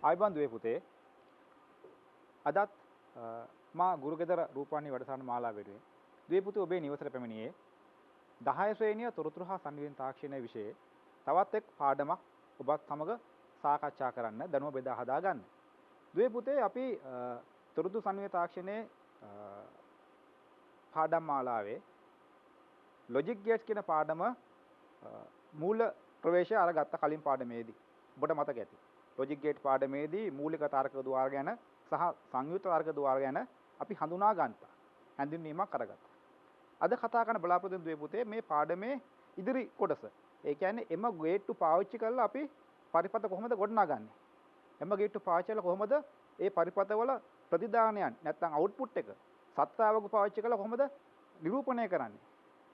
ආයිබන් දුවේ පුතේ අදත් මා ගුරුගෙදර රූපවාහිනී වැඩසටහන මාලා වෙනුවෙන් දුවේ පුතේ ඔබේ නිවසට පැමිණියේ 10 ශ්‍රේණිය තොරතුරු හා සංවේදන තාක්ෂණය විෂයේ තවත් එක් පාඩමක් ඔබත් සමග සාකච්ඡා කරන්න දැනුම බෙදා හදා ගන්න. දුවේ පුතේ අපි තොරතුරු සංවේදන තාක්ෂණයේ පාඩම් මාලාවේ ලොජික් ගේට්ස් කියන පාඩම මූල ප්‍රවේශය අරගත්ත කලින් පාඩමේදී ඔබට මතක ඇති. ලොජික් ගේට් පාඩමේදී මූලික තර්ක ద్వාර ගැන සහ සංයුක්ත තර්ක ద్వාර ගැන අපි හඳුනා ගන්නවා. හැඳින්වීමක් කරගත්තා. අද කතා කරන බලාපොරොත්තු වෙන දුවේ පුතේ මේ පාඩමේ ඉදිරි කොටස. ඒ කියන්නේ එම ගේට්ටු පාවිච්චි කරලා අපි පරිපත කොහොමද ගොඩනගන්නේ? එම ගේට්ටු පාවිච්චි කරලා කොහොමද ඒ පරිපතවල ප්‍රතිදානයන් නැත්නම් අවුට්පුට් එක සත්‍යාවක පාවිච්චි කරලා කොහොමද නිරූපණය කරන්නේ?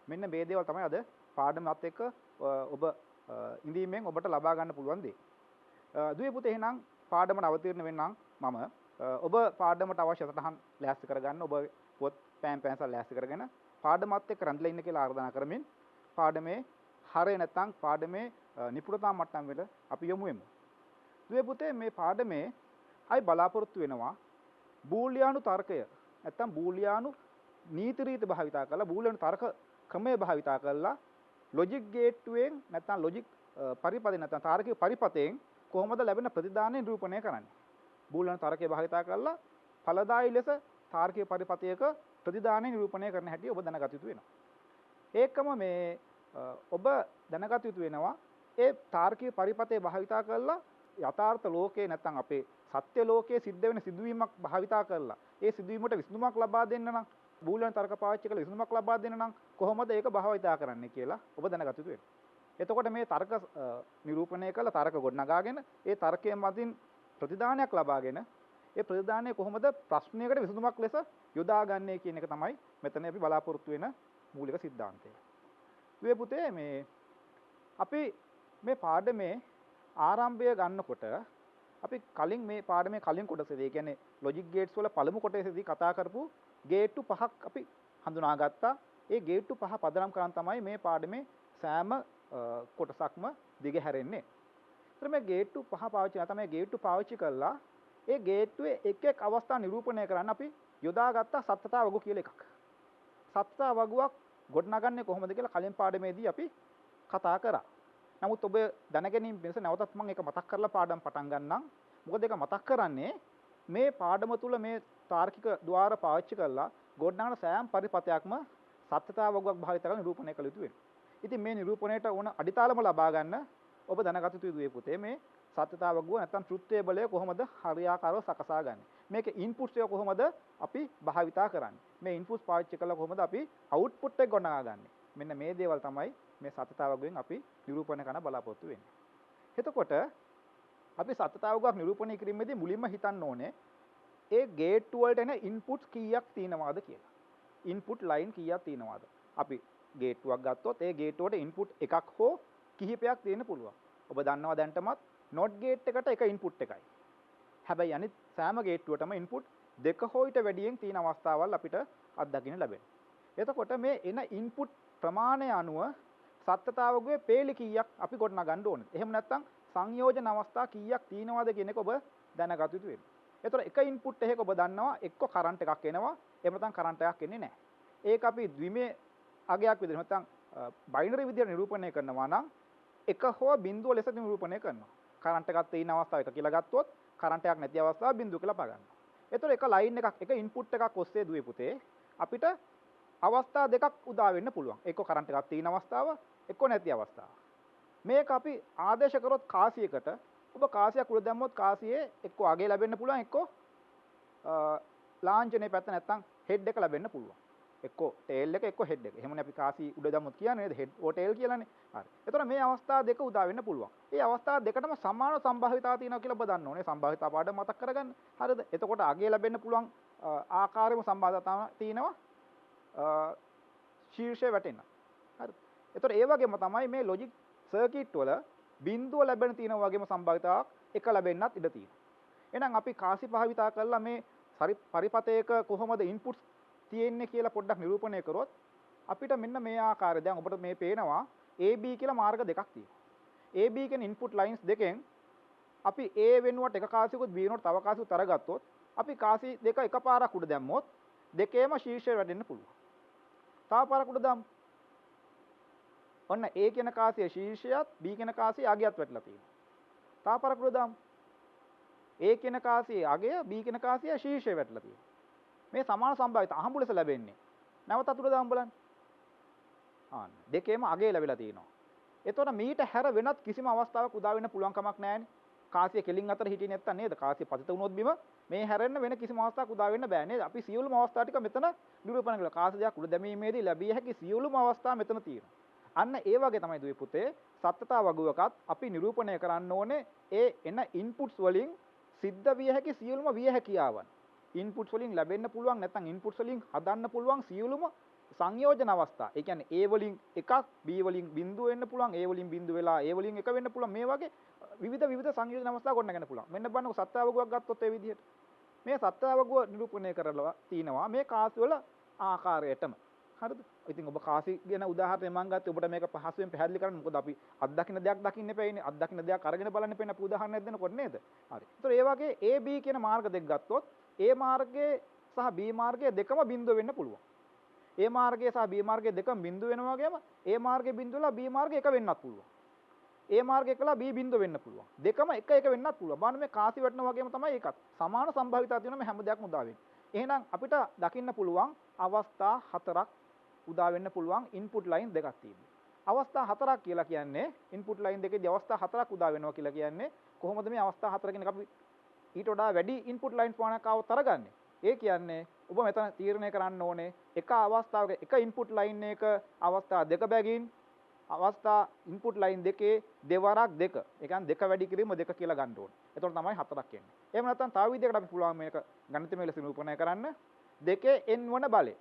මෙන්න මේ දේවල් තමයි අද පාඩමත් එක්ක ඔබ ඉඳීමෙන් ඔබට ලබා ගන්න පුළුවන් දේ. දුවේ පුතේ එහෙනම් පාඩමට අවතීර්ණ වෙන්නම් මම ඔබ පාඩමට අවශ්‍ය සටහන් ලෑස්ති කරගන්න ඔබ පොත් පෑන් පැන්සල් ලෑස්ති කරගෙන පාඩමත් එක්ක රැඳිලා ඉන්න කියලා ආරාධනා කරමින් පාඩමේ හරය නැත්නම් පාඩමේ නිපුණතා මට්ටම් වල අපි යමු වෙමු. දුවේ පුතේ මේ පාඩමේ අයි බලාපොරොත්තු වෙනවා බූලියානු තර්කය නැත්නම් බූලියානු නීති රීති භාවිතා කරලා බූලියානු තර්ක ක්‍රමය භාවිතා කරලා ලොජික් ගේට්ටුවෙන් නැත්නම් ලොජික් පරිපතේ නැත්නම් තාර්කික පරිපතෙන් කොහොමද ලැබෙන ප්‍රතිදානය නිරූපණය කරන්නේ? බූලියානු තර්කය භාවිතා කරලා ඵලදායී ලෙස තාර්කික පරිපතයක ප්‍රතිදානය නිරූපණය කරන හැටි ඔබ දැනගත යුතු වෙනවා. ඒකම මේ ඔබ දැනගත යුතු වෙනවා ඒ තාර්කික පරිපතේ භාවිතා කරලා යථාර්ථ ලෝකේ නැත්නම් අපේ සත්‍ය ලෝකයේ සිද්ධ වෙන සිදුවීමක් භාවිතා කරලා ඒ සිදුවීමට විසඳුමක් ලබා දෙන්න නම් බූලියානු තර්ක පාවිච්චි කරලා විසඳුමක් ලබා දෙන්න නම් කොහොමද ඒක භාවිතා කරන්නේ කියලා ඔබ දැනගත යුතු වෙනවා. එතකොට මේ තර්ක නිරූපණය කළ තර්ක ගොඩනගාගෙන ඒ තර්කයෙන් මතින් ප්‍රතිදානයක් ලබාගෙන ඒ ප්‍රතිදානය කොහොමද ප්‍රශ්නයකට විසඳුමක් ලෙස යොදාගන්නේ කියන එක තමයි මෙතන අපි බලාපොරොත්තු වෙන මූලික સિદ્ધාන්තය. දුවේ පුතේ මේ අපි මේ පාඩමේ ආරම්භය ගන්නකොට අපි කලින් මේ පාඩමේ කලින් කොටසේදී ඒ කියන්නේ ලොජික් ගේට්ස් වල පළමු කොටසේදී කතා කරපු ගේට්ටු පහක් අපි හඳුනාගත්තා. ඒ ගේට්ටු පහ පදනම් කරන් තමයි මේ පාඩමේ සෑම කොටසක්ම දිගහැරෙන්නේ. ඒතර මේ ගේට්ටු පහ පාවිච්චි කරලා තමයි ගේට්ටු පාවිච්චි කළා ඒ ගේට්ටුවේ එක් එක් අවස්ථා නිරූපණය කරන්න අපි යොදාගත්ත සත්‍යතා වගු කියලා එකක්. සත්‍යතා වගුවක් ගොඩනගන්නේ කොහොමද කියලා කලින් පාඩමේදී අපි කතා කරා. නමුත් ඔබ දැනගැනීම වෙනස නැවතත් මම ඒක මතක් කරලා පාඩම් පටන් ගන්නම්. මොකද ඒක මතක් කරන්නේ මේ පාඩම තුල මේ තාර්කික ద్వාර පාවිච්චි කරලා ගොඩනගන සෑම පරිපතයක්ම සත්‍යතා වගුවක් භාවිත කරලා නිරූපණය කළ යුතු වෙනවා. ඉතින් මේ නිරූපණයට ඕන අඩිතාලම ලබා ගන්න ඔබ දැනගත යුතු දුවේ පුතේ මේ සත්‍යතා වගුව නැත්නම් ට්‍රුත් ටේබල් එක කොහොමද හරියාකාරව සකසා ගන්න. මේකේ ඉන්පුට්ස් එක කොහොමද අපි භාවිතා කරන්නේ. මේ ඉන්පුට්ස් පාවිච්චි කරලා කොහොමද අපි අවුට්පුට් එක ගොඩනගා ගන්නේ. මෙන්න මේ දේවල් තමයි මේ සත්‍යතා වගුවෙන් අපි නිරූපණය කරන්න බලාපොරොත්තු වෙන්නේ. එතකොට අපි සත්‍යතා වගුවක් නිරූපණය කිරීමේදී මුලින්ම හිතන්න ඕනේ ඒ ගේට්ටු වලට එන ඉන්පුට්ස් කීයක් තියෙනවද කියලා. ඉන්පුට් ලයින් කීයක් තියෙනවද? අපි ගේට්ටුවක් ගත්තොත් ඒ ගේට්ටුවට ඉන්පුට් එකක් හෝ කිහිපයක් තියෙන්න පුළුවන්. ඔබ දන්නවා දැන්ටමත් not gate එකට එක ඉන්පුට් එකයි. හැබැයි අනිත් සෑම ගේට්ටුවටම ඉන්පුට් දෙක හෝ ඊට වැඩියෙන් තියෙන අවස්ථාවල් අපිට අත්දකින්න ලැබෙනවා. එතකොට මේ එන ඉන්පුට් ප්‍රමාණය අනුව සත්‍යතා වගුවේ පේලි කීයක් අපි ගොඩනගන්න ඕනේ. එහෙම නැත්නම් සංයෝජන අවස්ථා කීයක් තියෙනවද කියන එක ඔබ දැනගත යුතු වෙනවා. එතකොට එක ඉන්පුට් එකක ඔබ දන්නවා එක්ක කරන්ට් එකක් එනවා එහෙම නැත්නම් කරන්ට් එකක් එන්නේ නැහැ. ඒක අපි ද්විමේ අගයක් විදිහට නැත්නම් බයිනරි විදිහට නිරූපණය කරනවා නම් එක හෝ බිඳුව ලෙස නිරූපණය කරනවා. කරන්ට් එකක් තියෙන අවස්ථාව එක කියලා ගත්තොත් කරන්ට් එකක් නැති අවස්ථාව බිඳුව කියලා පා ගන්නවා. එතකොට එක ලයින් එකක් එක ඉන්පුට් එකක් ඔස්සේ දුවේ පුතේ අපිට අවස්ථා දෙකක් උදා වෙන්න පුළුවන්. එක්ක කරන්ට් එකක් තියෙන අවස්ථාව එක්ක නැති අවස්ථාව. මේක අපි ආදේශ කරොත් කාසියකට ඔබ කාසියක් උඩ දැම්මොත් කාසියේ එක්ක අගේ ලැබෙන්න පුළුවන් එක්ක ලාංඡනයේ පැත්ත නැත්නම් හෙඩ් එක ලැබෙන්න පුළුවන්. එක්කෝ ටේල් එක එක්කෝ හෙඩ් එක. එහෙමනේ අපි කාසි උඩ දැම්මොත් කියන්නේ නේද හෙඩ් ඕ ටේල් කියලානේ. හරි. එතකොට මේ අවස්ථා දෙක උදා වෙන්න පුළුවන්. මේ අවස්ථා දෙකටම සමාන සම්භාවිතාව තියෙනවා කියලා ඔබ දන්න ඕනේ. සම්භාවිතාව පාඩම මතක් කරගන්න. හරිද? එතකොට අගේ ලැබෙන්න පුළුවන් ආකාරයේම සම්බන්ධතාව තියෙනවා ශීර්ෂය වැටෙන්න. හරි. ඒතකොට ඒ වගේම තමයි මේ ලොජික් සර්කිට් වල බිඳුව ලැබෙන තියෙන වගේම සම්භාවිතාවක් එක ලැබෙන්නත් ඉඩ තියෙනවා. එහෙනම් අපි කාසි භාවිතා කරලා මේ පරිපතයක කොහොමද ඉන්පුට්ස් තියෙන්නේ කියලා පොඩ්ඩක් නිරූපණය කරොත් අපිට මෙන්න මේ ආකාරය දැන් ඔබට මේ පේනවා AB කියලා මාර්ග දෙකක් තියෙනවා. AB කියන ඉන්පුට් ලයින්ස් දෙකෙන් අපි A වෙනුවට එක කාසියකුත් B වෙනුවට තව කාසියකුත් අරගත්තොත් අපි කාසි දෙක එකපාරක් උඩ දැම්මොත් දෙකේම ශීර්ෂය වැටෙන්න පුළුවන්. තව පාරක් උඩ දාමු. ඔන්න A කියන කාසියේ ශීර්ෂයත් B කියන කාසියේ අගයත් වැටලා තියෙනවා. තව පාරක් උඩ දාමු. A කියන කාසියේ අගය B කියන කාසියේ ශීර්ෂය වැටලා තියෙනවා. මේ සමාන සම්භාවිත අහඹු ලෙස ලැබෙන්නේ. නැවත අතුර දාමු බලන්න. දෙකේම අගය ලැබිලා තියෙනවා. එතකොට මීට හැර වෙනත් කිසිම අවස්ථාවක් උදා වෙන්න පුළුවන් කමක් නැහැනේ. කාසිය කෙලින් අතර හිටියේ නැත්තම් නේද? කාසිය පතිත වුණොත් බිම මේ හැරෙන්න වෙන කිසිම අවස්ථාවක් උදා වෙන්න බෑ නේද? අපි සියලුම අවස්ථා ටික මෙතන නිරූපණය කළා. කාසිය දෙයක් උඩ දැමීමේදී ලැබිය හැකි සියලුම අවස්ථා මෙතන තියෙනවා. අන්න ඒ වගේ තමයි දුවේ පුතේ සත්‍යතා වගුවකත් අපි නිරූපණය කරන්න ඕනේ ඒ එන ඉන්පුට්ස් වලින් සිද්ධ විය හැකි සියලුම විය හැකියාවන්. ඉන්පුට්ස් වලින් ලැබෙන්න පුළුවන් නැත්නම් ඉන්පුට්ස් වලින් හදන්න පුළුවන් සියලුම සංයෝජන අවස්ථා. ඒ කියන්නේ A වලින් එකක් B වලින් බිඳුව වෙන්න පුළුවන්, A වලින් බිඳුව වෙලා A වලින් එක වෙන්න පුළුවන්. මේ වගේ විවිධ සංයෝජන අවස්ථා ගොඩනගන්න පුළුවන්. මෙන්න බලන්නකො සත්‍යාවගුවක් ගත්තොත් ඒ විදිහට. මේ සත්‍යාවගුව නිරූපණය කරලා තිනවා මේ කාසි වල ආකාරයටම. හරිද? ඉතින් ඔබ කාසි ගැන උදාහරණයක් මම ගත්තේ ඔබට මේක පහසුවෙන් පැහැදිලි කරන්න. මොකද අපි අත්දකින්න දෙයක් දකින්න එපැයිනේ. අත්දකින්න දෙයක් අරගෙන බලන්න එපැයි අපි උදාහරණයක් දෙන්නකොට නේද? හරි. ඒතර ඒ වගේ A B කියන මාර්ග දෙක ගත්තොත් A මාර්ගයේ සහ B මාර්ගයේ දෙකම බිඳුව වෙන්න පුළුවන්. A මාර්ගයේ සහ B මාර්ගයේ දෙකම බිඳුව වෙනවා වගේම A මාර්ගයේ බිඳුව වල B මාර්ගය එක වෙන්නත් පුළුවන්. A මාර්ගය කළා B බිඳුව වෙන්න පුළුවන්. දෙකම එක වෙන්නත් පුළුවන්. බලන්න මේ කාසි වැටෙනා වගේම තමයි ඒකත්. සමාන සම්භාවිතාවක් තියෙනවා මේ හැම දෙයක්ම උදා වෙන්නේ. එහෙනම් අපිට දකින්න පුළුවන් අවස්ථා හතරක් උදා වෙන්න පුළුවන් ඉන්පුට් ලයින් දෙකක් තියෙනවා. අවස්ථා හතරක් කියලා කියන්නේ ඉන්පුට් ලයින් දෙකේදී අවස්ථා හතරක් උදා වෙනවා කියලා කියන්නේ කොහොමද මේ අවස්ථා හතර කියන එක අපි ඊට වඩා වැඩි ඉන්පුට් ලයින් ප්‍රමාණයක් આવත් අරගන්නේ. ඒ කියන්නේ ඔබ මෙතන තීරණය කරන්න ඕනේ එක අවස්ථාවක එක ඉන්පුට් ලයින් එක අවස්ථා දෙක බැගින් අවස්ථා ඉන්පුට් ලයින් දෙකේ දෙවරක් දෙක. ඒ කියන්නේ දෙක වැඩි කිරීම දෙක කියලා ගන්න ඕනේ. එතකොට තමයි හතරක් එන්නේ. එහෙම නැත්නම් තව විදිහකට අපි පුළුවන් මේක ගණිතමය ලෙස නිරූපණය කරන්න. දෙකේ n වන බලය.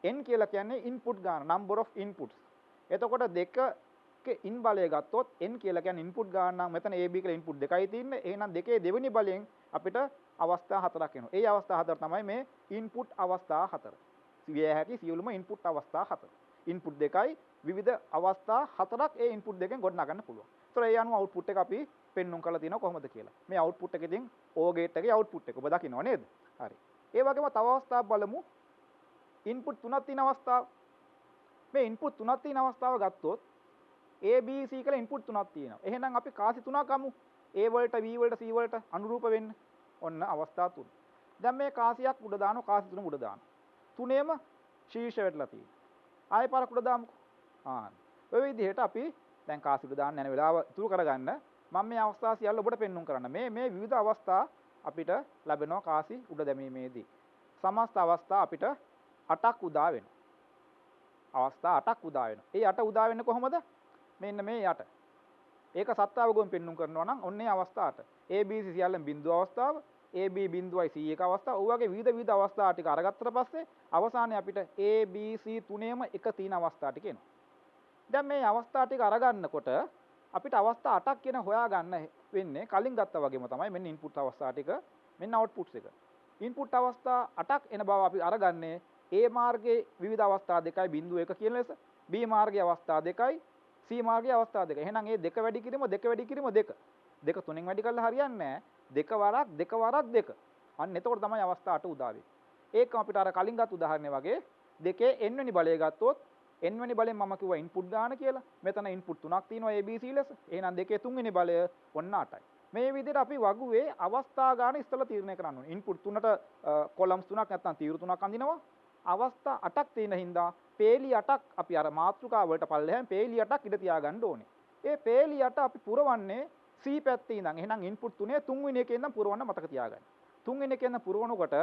n කියලා කියන්නේ ඉන්පුට් ගාන number of inputs. එතකොට දෙකේ in බලය ගත්තොත් n කියලා කියන්නේ ඉන්පුට් ගාන නම් මෙතන ab කියලා ඉන්පුට් දෙකයි තියෙන්නේ. එහෙනම් දෙකේ දෙවෙනි බලයෙන් අපිට අවස්ථා හතරක් එනවා. ඒ අවස්ථා හතර තමයි මේ ඉන්පුට් අවස්ථා හතර. විය හැකි සියලුම ඉන්පුට් අවස්ථා හතර. ඉන්පුට් දෙකයි විවිධ අවස්ථා හතරක් ඒ ඉන්පුට් දෙකෙන් ගොඩනගන්න පුළුවන්. ඒතර ඒ අනුව අවුට්පුට් එක අපි පෙන්වුම් කරලා තියෙනවා කොහොමද කියලා. මේ අවුට්පුට් එකේ ඉතින් O ගේට් එකේ අවුට්පුට් එක ඔබ දකින්නව නේද? හරි. ඒ වගේම තව අවස්ථාවක් බලමු. ඉන්පුට් තුනක් තියෙන අවස්ථාව. මේ ඉන්පුට් තුනක් තියෙන අවස්ථාව ගත්තොත් A B C කියලා ඉන්පුට් තුනක් තියෙනවා. එහෙනම් අපි කාසි තුනක් අමු. A වලට B වලට C වලට අනුරූප වෙන්න. ඔන්න අවස්ථා තුන. දැන් මේ කාසියක් උඩ දානවා කාසි තුන උඩ දානවා. තුනේම ශීර්ෂ වැටලා තියෙනවා. ආයෙ පාරක් උඩ දාමුකෝ. ඔය විදිහට අපි දැන් කාසි උඩ දාන්න යන වෙලාව ඉතුරු කරගන්න මම මේ අවස්ථා සියල්ල ඔබට පෙන්වුම් කරන්න. මේ විවිධ අවස්ථා අපිට ලැබෙනවා කාසි උඩ දැමීමේදී. සමස්ත අවස්ථා අපිට 8ක් උදා වෙනවා. අවස්ථා 8ක් උදා වෙනවා. ඒ 8 උදා වෙන්නේ කොහොමද? මෙන්න මේ 8. ඒක සත්‍යාවගොම පෙන්වුම් කරනවා නම් ඔන්නේ අවස්ථා 8. A B C සියල්ලම බිඳුව අවස්ථාව, A B බිඳුවයි C එක අවස්ථාව. ඔය වගේ විවිධ අවස්ථා ටික අරගත්තට පස්සේ අවසානයේ අපිට A B C තුනේම එක තියෙන අවස්ථා ටික එනවා. දැන් මේ අවස්ථා ටික අරගන්නකොට අපිට අවස්ථා 8ක් කියන හොයාගන්න වෙන්නේ කලින් ගත්තා වගේම තමයි මෙන්න ඉන්පුට් අවස්ථා ටික මෙන්න අවුට්පුට්ස් එක. ඉන්පුට් අවස්ථා 8ක් එන බව අපි අරගන්නේ A මාර්ගයේ විවිධ අවස්ථා දෙකයි බිඳුව එක කියන ලෙස, B මාර්ගයේ අවස්ථා දෙකයි, C මාර්ගයේ අවස්ථා දෙකයි. එහෙනම් මේ දෙක වැඩි කිරීම දෙක. දෙක තුනෙන් වැඩි කළා හරියන්නේ නැහැ. දෙක වරක් දෙක. අන්න එතකොට තමයි අවස්ථා 8 උදා වෙන්නේ. ඒකම අපිට අර කලින් ගත් උදාහරණය වගේ දෙකේ n වෙනි බලය ගත්තොත් n වෙනි බලෙන් මම කිව්වා ඉන්පුට් ගාන කියලා. මෙතන ඉන්පුට් තුනක් තියෙනවා A B C ලෙස. එහෙනම් දෙකේ තුන්වෙනි බලය ඔන්න 8යි. මේ විදිහට අපි වගුවේ අවස්ථා ගාන ඉස්සලා තීරණය කරන්න ඕනේ. ඉන්පුට් තුනට කොලම්ස් තුනක් නැත්නම් තීරු තුනක් අඳිනවා. අවස්ථා 8ක් තියෙන හින්දා පේලි 8ක් අපි අර මාතෘකාව වලට පල්ලෙහැන් පේලි 8ක් ඉඳ තියාගන්න ඕනේ. ඒ පේලි 8 අපි පුරවන්නේ C පැත්තේ ඉඳන්. එහෙනම් ඉන්පුට් තුනේ තුන්වෙනි එකේ ඉඳන් පුරවන්න මතක තියාගන්න. තුන්වෙනි එකේ ඉඳන් පුරවනකොට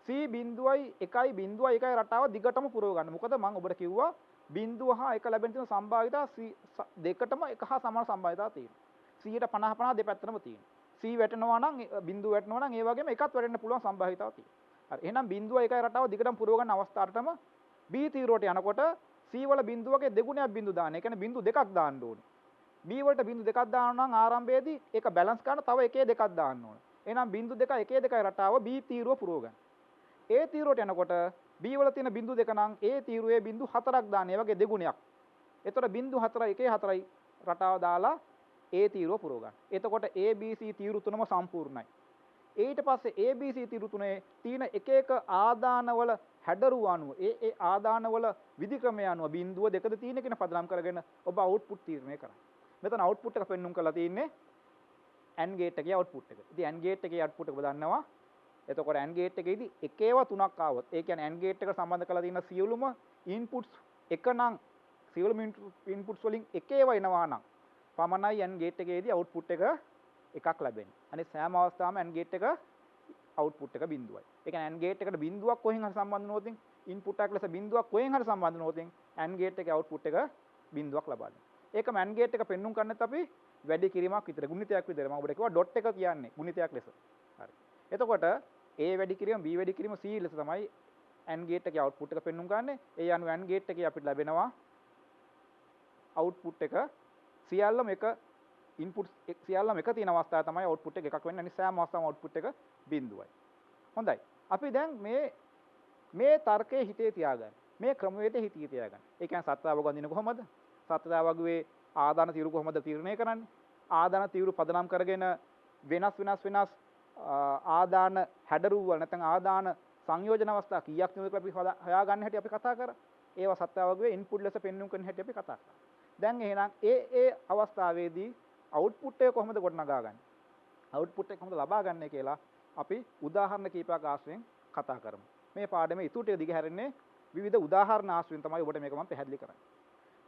C බිඳුවයි 1යි බිඳුවයි 1යි රටාව දිගටම පුරව ගන්න. මොකද මම ඔබට කිව්වා බිඳුව හා 1 ලැබෙන තියෙන සම්භාවිතා දෙකටම එක හා සමාන සම්භාවිතාවක් තියෙනවා. 100ට 50 දෙපැත්තටම තියෙනවා. C වැටෙනවා නම් බිඳුව වැටෙනවා නම් ඒ වගේම එකත් වැටෙන්න පුළුවන් සම්භාවිතාවක් තියෙනවා. හරි. එහෙනම් 0.1 රටාව දිගටම පුරව ගන්න අවස්ථාවටම B තීරුවට යනකොට C වල බිඳුවගේ දෙගුණයක් බිඳු දාන්න. ඒ කියන්නේ බිඳු දෙකක් දාන්න ඕනේ. B වලට බිඳු දෙකක් දාන්න නම් ආරම්භයේදී ඒක බැලන්ස් කරන්න තව එකේ දෙකක් දාන්න ඕනේ. එහෙනම් බිඳු දෙක එකේ දෙකයි රටාව B තීරුව පුරව ගන්න. A තීරුවට යනකොට B වල තියෙන බිඳු දෙක නම් A තීරුවේ බිඳු හතරක් දාන්න. ඒ වගේ දෙගුණයක්. එතකොට බිඳු 4 එකේ 4යි රටාව දාලා A තීරුව පුරව ගන්න. එතකොට A B C තීරු තුනම සම්පූර්ණයි. ඊට පස්සේ A B C තීරු තුනේ තියෙන එක එක ආදානවල හැඩරුව අනුව ඒ ආදානවල විධික්‍රමය අනුව බිඳුව දෙකද තියෙන කියන පදනම් කරගෙන ඔබ අවුට්පුට් තීරණය කරන්න. මෙතන අවුට්පුට් එක පෙන්눔 කරලා තියෙන්නේ AND ගේට් එකේ අවුට්පුට් එක. ඉතින් AND ගේට් එකේ අවුට්පුට් එක ඔබ දන්නවා. එතකොට AND ගේට් එකේදී එකේව තුනක් ආවොත් ඒ කියන්නේ AND ගේට් එකට සම්බන්ධ කරලා තියෙන සියලුම ඉන්පුට්ස් එක නම් සියලුම ඉන්පුට්ස් වලින් එකේව එනවා නම් පමණයි AND ගේට් එකේදී අවුට්පුට් එක එකක් ලැබෙන්නේ. අනිත් සෑම අවස්ථාවම AND ගේට් එක අවුට්පුට් එක බිඳුවයි. ඒ කියන්නේ AND ගේට් එකට බිඳුවක් කොහෙන් හරි සම්බන්ධ වුණොත් ඉන්පුට් එකක් ලෙස බිඳුවක් කොහෙන් හරි සම්බන්ධ වුණොත් AND ගේට් එකේ අවුට්පුට් එක බිඳුවක් ලබා දෙනවා. ඒකම AND ගේට් එක පෙන්눔 කරන්නත් අපි වැඩි කිරීමක් විතර ගුණිතයක් විතර මම ඔබට කිව්වා ඩොට් එක කියන්නේ ගුණිතයක් ලෙස. හරි. එතකොට A වැඩි කිරීම B වැඩි කිරීම C ලෙස තමයි AND ගේට් එකේ අවුට්පුට් එක පෙන්눔 කරන්නේ. ඒ අනුව AND ගේට් එකේ අපිට ලැබෙනවා අවුට්පුට් එක සියල්ලම එක ඉන්පුට් සියල්ලම එක තියෙන අවස්ථාව තමයි අවුට්පුට් එක එකක් වෙන්නේ. අනිත් සෑම අවස්ථාවම අවුට්පුට් එක බිඳුවයි. හොඳයි. අපි දැන් මේ තර්කයේ හිතේ තියාගන්න. මේ ක්‍රමවේදයේ හිතේ තියාගන්න. ඒ කියන්නේ සත්‍යාව ගොඩින්නේ කොහොමද? සත්‍යාව වගේ ආදාන තීරු කොහොමද තීරණය කරන්නේ? ආදාන තීරු පදනම් කරගෙන වෙනස් ආදාන හැඩරුවල් නැත්නම් ආදාන සංයෝජන අවස්ථා කීයක් තියෙනවද අපි හොයාගන්න හැටි අපි කතා කරා. ඒවා සත්‍යාව වගේ ඉන්පුට් ලෙස පෙන්වන්න කරන හැටි අපි කතා කරා. දැන් එහෙනම් ඒ අවස්ථාවේදී අවුට්පුට් එක කොහොමද ගොඩනගා ගන්නේ? අවුට්පුට් එක කොහොමද ලබා ගන්නේ කියලා අපි උදාහරණ කීපයක් ආශ්‍රයෙන් කතා කරමු. මේ පාඩමේ ඉතුරු ටික දිගහැරෙන්නේ විවිධ උදාහරණ ආශ්‍රයෙන් තමයි ඔබට මේක මම පැහැදිලි කරන්නේ.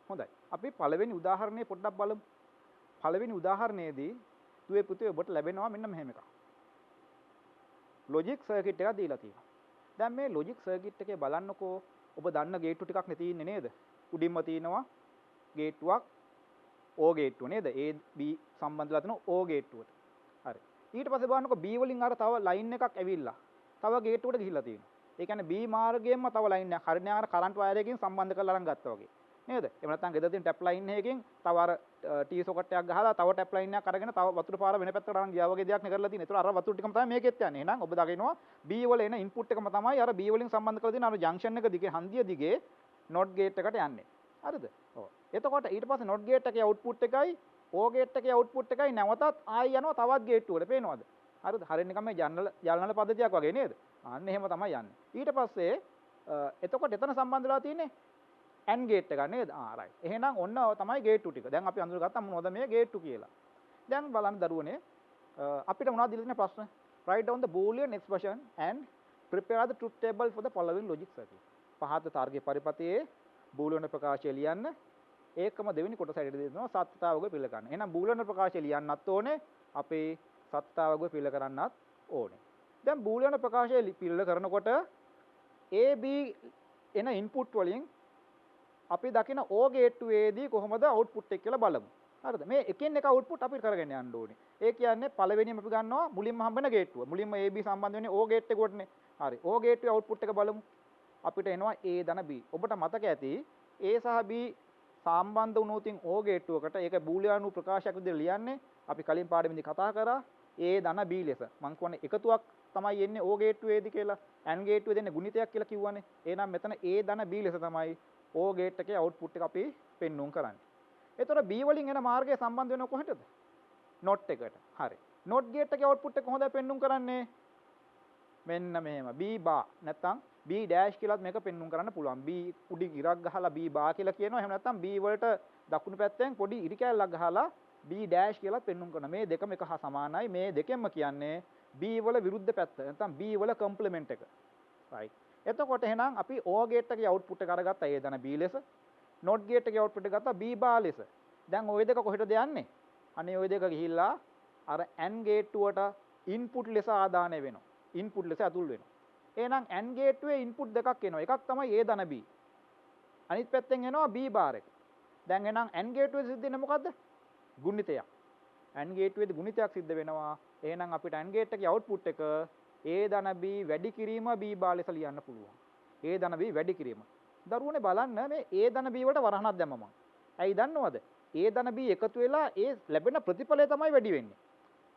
හොඳයි. අපි පළවෙනි උදාහරණය පොඩ්ඩක් බලමු. පළවෙනි උදාහරණයේදී දුවේ පුතේ ඔබට ලැබෙනවා මෙන්න මෙහෙම එකක්. ලොජික් සර්කිට් එකක් දීලා තියෙනවා. දැන් මේ ලොජික් සර්කිට් එකේ බලන්නකෝ ඔබ දන්න ගේට්ටු ටිකක් නේ තියෙන්නේ නේද? උඩින්ම තියෙනවා ගේට්ටුවක් O ගේට්ටුව නේද? A B සම්බන්ධලා තියෙන O ගේට්ටුවට. හරි. ඊට පස්සේ බලන්නකෝ B වලින් අර තව ලයින් එකක් ඇවිල්ලා තව ගේට්ටුවකට ගිහිල්ලා තියෙනවා. ඒ කියන්නේ B මාර්ගයෙන්ම තව ලයින් එකක් හරියන ආකාර කරන්ට් වයර් එකකින් සම්බන්ධ කරලා අරන් ගත්තා වගේ. නේද? එහෙම නැත්නම් ගෙදර තියෙන ටැප් ලයින් එකකින් තව අර T සොකට් එකක් ගහලා තව ටැප් ලයින් එකක් අරගෙන තව වතුර පාර වෙන පැත්තකට අරන් ගියා වගේ දෙයක් නේ කරලා තියෙන්නේ. ඒතර අර වතුර ටිකම තමයි මේකෙත් යන්නේ. එහෙනම් ඔබ දකිනවා B වල එන ඉන්පුට් එකම තමයි අර B වලින් සම්බන්ධ කරලා තියෙන අර ජංක්ෂන් එක දිගේ හන්දිය දිගේ NOT ගේට් එකට යන්නේ. හරිද? ඔව්. එතකොට ඊට පස්සේ NOT ගේට් එකේ අවුට්පුට් එකයි O ගේට් එකේ අවුට්පුට් එකයි නැවතත් ආයි යනවා තවත් ගේට්ටුවකට. පේනවද? හරිද? හරිය නිකන් මේ යල්නල පද්ධතියක් වගේ නේද? අන්න එහෙම තමයි යන්නේ. ඊට පස්සේ එතකොට එතන සම්බන්ධ වෙලා තියෙන්නේ AND ගේට් එක නේද? right. එහෙනම් ඔන්න තමයි ගේට්ටු ටික. දැන් අපි අඳුරගත්තා මොනවද මේ ගේට්ටු කියලා. දැන් බලන්න දරුවනේ අපිට මොනවද දීලා තියෙන ප්‍රශ්න? Write down the boolean expression and prepare the truth table for the following logic circuit. පහත තාර්කික පරිපථයේ බූලියන ප්‍රකාශය ලියන්න. ඒකම දෙවෙනි කොටස හැටියට දෙනවා සත්‍යතාවක පිළ ගන්න. එහෙනම් බූලියන ප්‍රකාශය ලියන්නත් ඕනේ. අපේ සත්‍යතාවක පිළ කරන්නත් ඕනේ. දැන් බූලියන ප්‍රකාශය පිළ කරනකොට A B එන ඉන්පුට් වලින් අපි දකින O ගේට්ටුවේදී කොහොමද අවුට්පුට් එක කියලා බලමු. හරිද? මේ එකින් එක අවුට්පුට් අපි කරගෙන යන්න ඕනේ. ඒ කියන්නේ පළවෙනිම අපි ගන්නවා මුලින්ම හම්බෙන ගේට්ටුව. මුලින්ම A B සම්බන්ධ වෙන්නේ O ගේට් එකකටනේ. හරි. O ගේට්ටුවේ අවුට්පුට් එක බලමු. අපිට එනවා A ධන B. ඔබට මතක ඇති A සහ B සම්බන්ධ වුණොත් O ගේට්ටුවකට ඒක බූලියානු ප්‍රකාශයක් විදිහට ලියන්නේ. අපි කලින් පාඩමේදී කතා කරා A ධන B ලෙස. මම කියන්නේ එකතුවක් තමයි එන්නේ O ගේට්ටුවේදී කියලා. AND ගේට්ටුවේ දෙන්නේ ගුණිතයක් කියලා කිව්වනේ. එහෙනම් මෙතන A ධන B ලෙස තමයි O ගේට් එකේ අවුට්පුට් එක අපි පෙන්වුම් කරන්නේ. එතකොට B වලින් එන මාර්ගය සම්බන්ධ වෙනව කොහෙටද? NOT එකට. හරි. NOT ගේට් එකේ අවුට්පුට් එක කොහොමද පෙන්වුම් කරන්නේ? මෙන්න මෙහෙම B බා නැත්නම් B ඩෑෂ් කියලාත් මේක පෙන්වුම් කරන්න පුළුවන්. B උඩින් ඉරක් ගහලා B බා කියලා කියනවා. එහෙම නැත්නම් B වලට දකුණු පැත්තෙන් පොඩි ඉරි කැල්ලක් ගහලා B ඩෑෂ් කියලාත් පෙන්වුම් කරනවා. මේ දෙකම එක හා සමානයි. මේ දෙකෙන්ම කියන්නේ B වල විරුද්ධ පැත්ත. නැත්නම් B වල කම්ප්ලිමන්ට් එක. right. එතකොට එහෙනම් අපි O ගේට් එකේ අවුට්පුට් එක අරගත්තා A ධන B ලෙස. NOT ගේට් එකේ අවුට්පුට් එක ගත්තා B බා ලෙස. දැන් ওই දෙක කොහෙටද යන්නේ? අනේ ওই දෙක ගිහිල්ලා අර AND ගේට්ටුවට ඉන්පුට් ලෙස ආදානය වෙනවා. ඉන්පුට් ලෙස ඇතුල් වෙනවා. එහෙනම් AND ගේට්ටුවේ ඉන්පුට් දෙකක් එනවා. එකක් තමයි A ධන B. අනිත් පැත්තෙන් එනවා B බාර් එක. දැන් එහෙනම් AND ගේට්ටුවේ සිද්ධ වෙන්නේ මොකද්ද? ගුණිතයක්. AND ගේට්ටුවේදී ගුණිතයක් සිද්ධ වෙනවා. එහෙනම් අපිට AND ගේට් එකේ අවුට්පුට් එක A ධන B වැඩි කිරීම B බා ලෙස ලියන්න පුළුවන්. A ධන B වැඩි කිරීම. දරුවනේ බලන්න මේ A ධන B වලට වරහණක් දැම්මම. ඇයි දන්නවද? A ධන B එකතු වෙලා ඒ ලැබෙන ප්‍රතිඵලය තමයි වැඩි වෙන්නේ.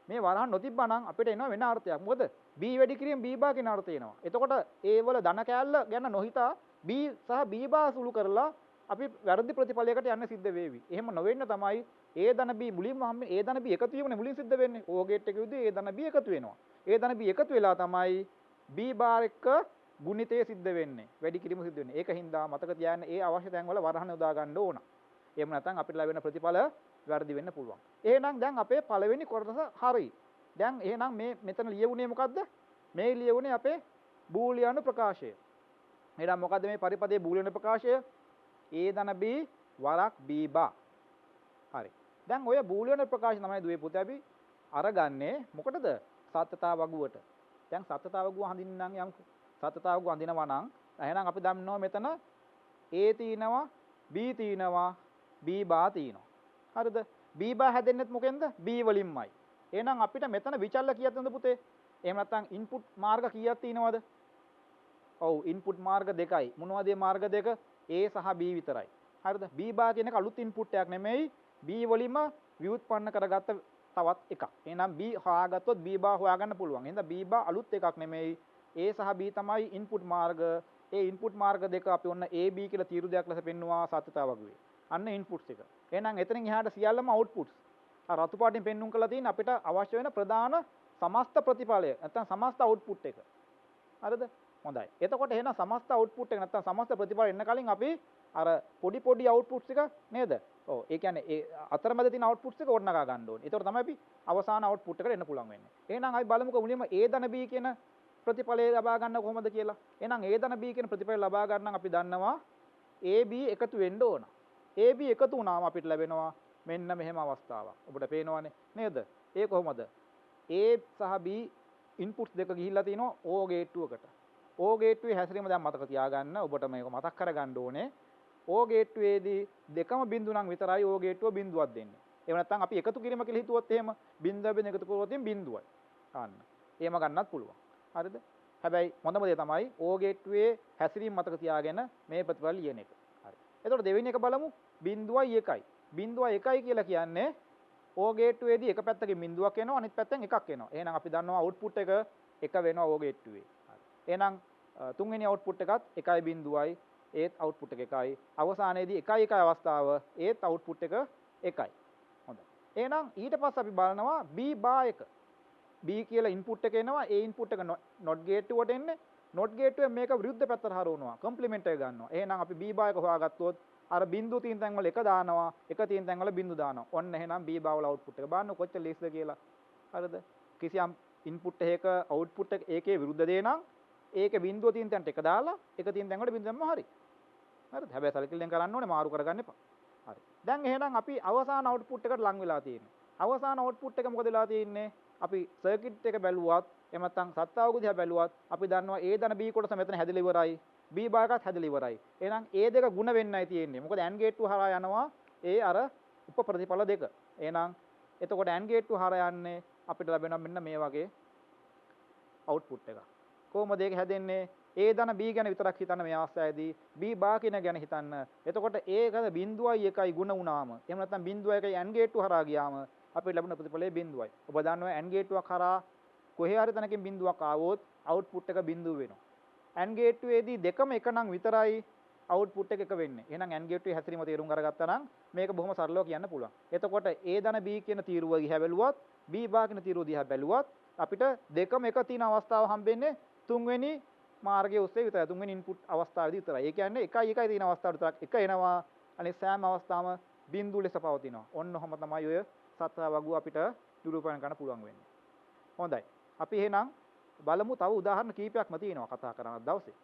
මේ වරහන් නොතිබ්බා නම් අපිට එනවා වෙන අර්ථයක්. මොකද B වැඩි කිරීම B බා කියන අර්ථය එනවා. එතකොට A වල ධන කෑල්ල ගැන නොහිතා B සහ B බා සුළු කරලා අපි වැරදි ප්‍රතිඵලයකට යන්න සිද්ධ වේවි. එහෙම නොවෙන්න තමයි A ධන B මුලින්ම A ධන B එකතු වීමනේ මුලින් සිද්ධ වෙන්නේ. O ගේට් එකේ විදිහේ A ධන B එකතු වෙනවා. A ධන B එකතු වෙලා තමයි B බාර් එක්ක ගුණිතය සිද්ධ වෙන්නේ. වැඩි කිරීම සිද්ධ වෙන්නේ. ඒක හින්දා මතක තියාගන්න ඒ අවශ්‍ය තැන් වල වරහන් යොදා ගන්න ඕන. එහෙම නැත්නම් අපිට ලැබෙන ප්‍රතිඵල වැරදි වෙන්න පුළුවන්. එහෙනම් දැන් අපේ පළවෙනි කොටස හරි. දැන් එහෙනම් මේ මෙතන ලියුනේ මොකද්ද? මේ ලියුනේ අපේ බූලියානු ප්‍රකාශය. එහෙනම් මොකද්ද මේ පරිපදයේ බූලියානු ප්‍රකාශය? A ධන B වරක් B බා. හරි. දැන් ඔය බූලියානු ප්‍රකාශය තමයි දුවේ පුතේ අපි අරගන්නේ මොකටද? සත්‍යතා වගුවට. දැන් සත්‍යතා වගුව හඳින්නම් යම්කෝ. සත්‍යතා වගුව හඳිනවා නම් එහෙනම් අපි දන්නවා මෙතන A තියෙනවා B තියෙනවා B බා තියෙනවා. හරිද? B බා හැදෙන්නෙත් මොකෙන්ද? B වලින්මයි. එහෙනම් අපිට මෙතන විචල්ල කීයක් තියෙනවද පුතේ? එහෙම නැත්නම් ඉන්පුට් මාර්ග කීයක් තියෙනවද? ඔව් ඉන්පුට් මාර්ග දෙකයි. මොනවද මේ මාර්ග දෙක? A සහ B විතරයි. හරිද? B බා කියන එක අලුත් ඉන්පුට් එකක් නෙමෙයි. B වලින්ම ව්‍යුත්පන්න කරගත්ත තවත් එකක්. එහෙනම් B හොයාගත්තොත් B බා හොයාගන්න පුළුවන්. එහෙනම් B බා අලුත් එකක් නෙමෙයි. A සහ B තමයි ඉන්පුට් මාර්ග. ඒ ඉන්පුට් මාර්ග දෙක අපි ඔන්න A B කියලා තීරු දෙයක් ලෙස පෙන්වුවා සත්‍යතාව වගුවේ. අන්න ඉන්පුට්ස් එක. එහෙනම් එතනින් එහාට සියල්ලම අවුට්පුට්ස්. අර රතු පාටින් පෙන්වුම් කරලා තියෙන අපිට අවශ්‍ය වෙන ප්‍රධාන සමස්ත ප්‍රතිඵලය නැත්නම් සමස්ත අවුට්පුට් එක. හරිද? හොඳයි. එතකොට එහෙනම් සමස්ත අවුට්පුට් එක නැත්නම් සමස්ත ප්‍රතිඵල එන්න කලින් අපි අර පොඩි අවුට්පුට්ස් එක නේද? ඔව් ඒ කියන්නේ ඒ අතරමැද තියෙන අවුට්පුට්ස් එක ගොඩනගා ගන්න ඕනේ. ඒතකොට තමයි අපි අවසාන අවුට්පුට් එකට එන්න පුළුවන් වෙන්නේ. එහෙනම් අපි බලමුකෝ මුලින්ම A ධන B කියන ප්‍රතිඵලය ලබා ගන්න කොහොමද කියලා. එහෙනම් A ධන B කියන ප්‍රතිඵලය ලබා ගන්න නම් අපි දන්නවා AB එකතු වෙන්න ඕන. AB එකතු වුණාම අපිට ලැබෙනවා මෙන්න මෙහෙම අවස්ථාවක්. ඔබට පේනවනේ නේද? ඒ කොහොමද? A සහ B ඉන්පුට්ස් දෙක ගිහිල්ලා තිනවා O ගේට්ටුවකට. O ගේට්ටුවේ හැසිරීම දැන් මතක තියාගන්න. ඔබට මේක මතක් කරගන්න ඕනේ. O ගේට්ටුවේදී දෙකම බිඳු නම් විතරයි O ගේට්ටුව බිඳුවක් දෙන්නේ. එහෙම නැත්නම් අපි එකතු කිරීම කියලා හිතුවොත් එහෙම බිඳුව බිඳ එකතු කරුවොත් බිඳුවයි. ගන්න. එහෙම ගන්නත් පුළුවන්. හරිද? හැබැයි හොඳම දේ තමයි O ගේට්ටුවේ හැසිරීම මතක තියාගෙන මේ ප්‍රතිඵල ලියන එක. හරි. එතකොට දෙවෙනි එක බලමු. බිඳුවයි එකයි. බිඳුවයි එකයි කියලා කියන්නේ O ගේට්ටුවේදී එක පැත්තකින් බිඳුවක් එනවා අනිත් පැත්තෙන් එකක් එනවා. එහෙනම් අපි දන්නවා අවුට්පුට් එක එක වෙනවා O ගේට්ටුවේ. හරි. එහෙනම් තුන්වෙනි අවුට්පුට් එකත් 1.0යි ඒත් අවුට්පුට් එක එකයි. අවසානයේදී 1.1 අවස්ථාව ඒත් අවුට්පුට් එක එකයි. හොඳයි. එහෙනම් ඊට පස්සේ අපි බලනවා B බා එක. B කියලා ඉන්පුට් එක එනවා. ඒ ඉන්පුට් එක not ගේට්ටුවට එන්නේ. not ගේට්ටුවෙන් මේක විරුද්ධ පැත්තට හරවනවා. කම්ප්ලිමන්ට් එක ගන්නවා. එහෙනම් අපි B බා එක හොයාගත්තොත් අර බිංදු තියෙන තැන් වල එක දානවා. එක තියෙන තැන් වල බිංදු දානවා. ඔන්න එහෙනම් B බා වල අවුට්පුට් එක බලන්න කොච්චර ලේසිද කියලා. හරිද? කිසියම් ඉන්පුට් එකක අවුට්පුට් එක ඒකේ විරුද්ධ දේ නම් ඒකේ බිංදුව තියෙන තැනට එක දාලා එක තියෙන තැන් වල බිංදු දැම්මම හරි. හරිද? හැබැයි සැලකිල්ලෙන් කරන්න ඕනේ මාරු කරගන්න එපා. හරි. දැන් එහෙනම් අපි අවසාන අවුට්පුට් එකට ලං වෙලා තියෙන්නේ. අවසාන අවුට්පුට් එක මොකද වෙලා තියෙන්නේ? අපි සර්කිට් එක බැලුවත් එහෙම නැත්නම් සත්තාවක දිහා බැලුවත් අපි දන්නවා A ධන B කොටස මෙතන හැදලා ඉවරයි. B භාගයත් හැදලා ඉවරයි. එහෙනම් A දෙක ಗುಣ වෙන්නයි තියෙන්නේ. මොකද AND ගේට්ටුව හරහා යනවා අර උප ප්‍රතිඵල දෙක. එහෙනම් එතකොට AND ගේට්ටුව හරහා යන්නේ අපිට ලැබෙනවා මෙන්න මේ වගේ අවුට්පුට් එකක්. කොහොමද ඒක හැදෙන්නේ? A ධන B ගැන විතරක් හිතන්න මේ අවස්ථාවේදී B බා කියන ගැන හිතන්න. එතකොට A ගද බිඳුවයි එකයි ಗುಣ වුණාම එහෙම නැත්නම් බිඳුවයි එකයි AND ගේට්ටුව හරහා ගියාම අපිට ලැබුණ ප්‍රතිඵලය බිඳුවයි. ඔබ දන්නවා AND ගේට්ටුවක් හරහා කොහේ හරි තැනකින් බිඳුවක් ආවොත් අවුට්පුට් එක බිඳුව වෙනවා. AND ගේට්ටුවේදී දෙකම එක නම් විතරයි අවුට්පුට් එක එක වෙන්නේ. එහෙනම් AND ගේට්ටුවේ හැසිරීම තේරුම් අරගත්තා නම් මේක බොහොම සරලව කියන්න පුළුවන්. එතකොට A ධන B කියන තීරුව දිහා බැලුවත් B බා කියන තීරුව දිහා බැලුවත් අපිට දෙකම එක තියෙන අවස්ථාව හම්බෙන්නේ තුන්වෙනි මාර්ගයේ ඔස්සේ විතරයි. තුන්වෙනි ඉන්පුට් අවස්ථාවේදී විතරයි. ඒ කියන්නේ 1 1 තියෙන අවස්ථාවට විතරක් එක එනවා. අනිත් සෑම අවස්ථාවම බිඳු ලෙස පවතිනවා. ඔන්න ඔහම තමයි ඔය සත්‍ය වගුව අපිට නිරූපණය කරන්න පුළුවන් වෙන්නේ. හොඳයි. අපි එහෙනම් බලමු තව උදාහරණ කීපයක්ම තියෙනවා කතා කරන දවසේ.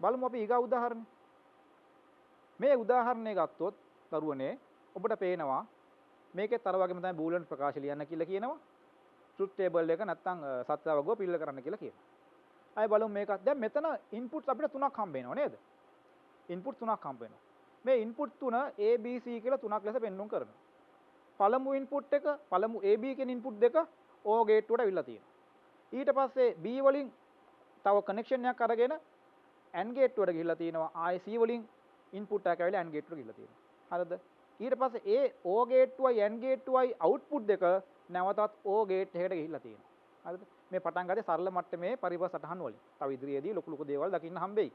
බලමු අපි ඊගා උදාහරණය. මේ උදාහරණය ගත්තොත් දරුවනේ ඔබට පේනවා මේකෙත් අර වගේම තමයි බූලියන් ප්‍රකාශ ලියන්න කියලා කියනවා. ට්‍රුත් ටේබල් එක නැත්තම් සත්‍ය වගුව පිළිල කරන්න කියලා කියනවා. අය බලමු මේකත්. දැන් මෙතන ඉන්පුට්ස් අපිට තුනක් හම්බ වෙනවා නේද? ඉන්පුට් තුනක් හම්බ වෙනවා. මේ ඉන්පුට් තුන A B C කියලා තුනක් ලෙස පෙන්වුම් කරනවා. පළමු ඉන්පුට් AB කියන ඉන්පුට් දෙක O ගේට්ටුවට අවිල්ලා තියෙනවා. ඊට පස්සේ B වලින් තව කනෙක්ෂන් එකක් අරගෙන AND ගේට්ටුවට ගිහිල්ලා තියෙනවා. ආයේ C වලින් ඉන්පුට් එකක් ඇවිල්ලා AND ගේට්ටුවට ගිහිල්ලා තියෙනවා. හරිද? ඊට පස්සේ ඒ O ගේට්ටුවයි AND ගේට්ටුවයි අවුට්පුට් දෙක නැවතත් O ගේට් එකකට ගිහිල්ලා තියෙනවා. හරිද? මේ පටන් ගත්තේ සරල මට්ටමේ පරිබස් සටහන් වලින්. තව ඉදිරියේදී ලොකු ලොකු දේවල් දකින්න හම්බෙයි.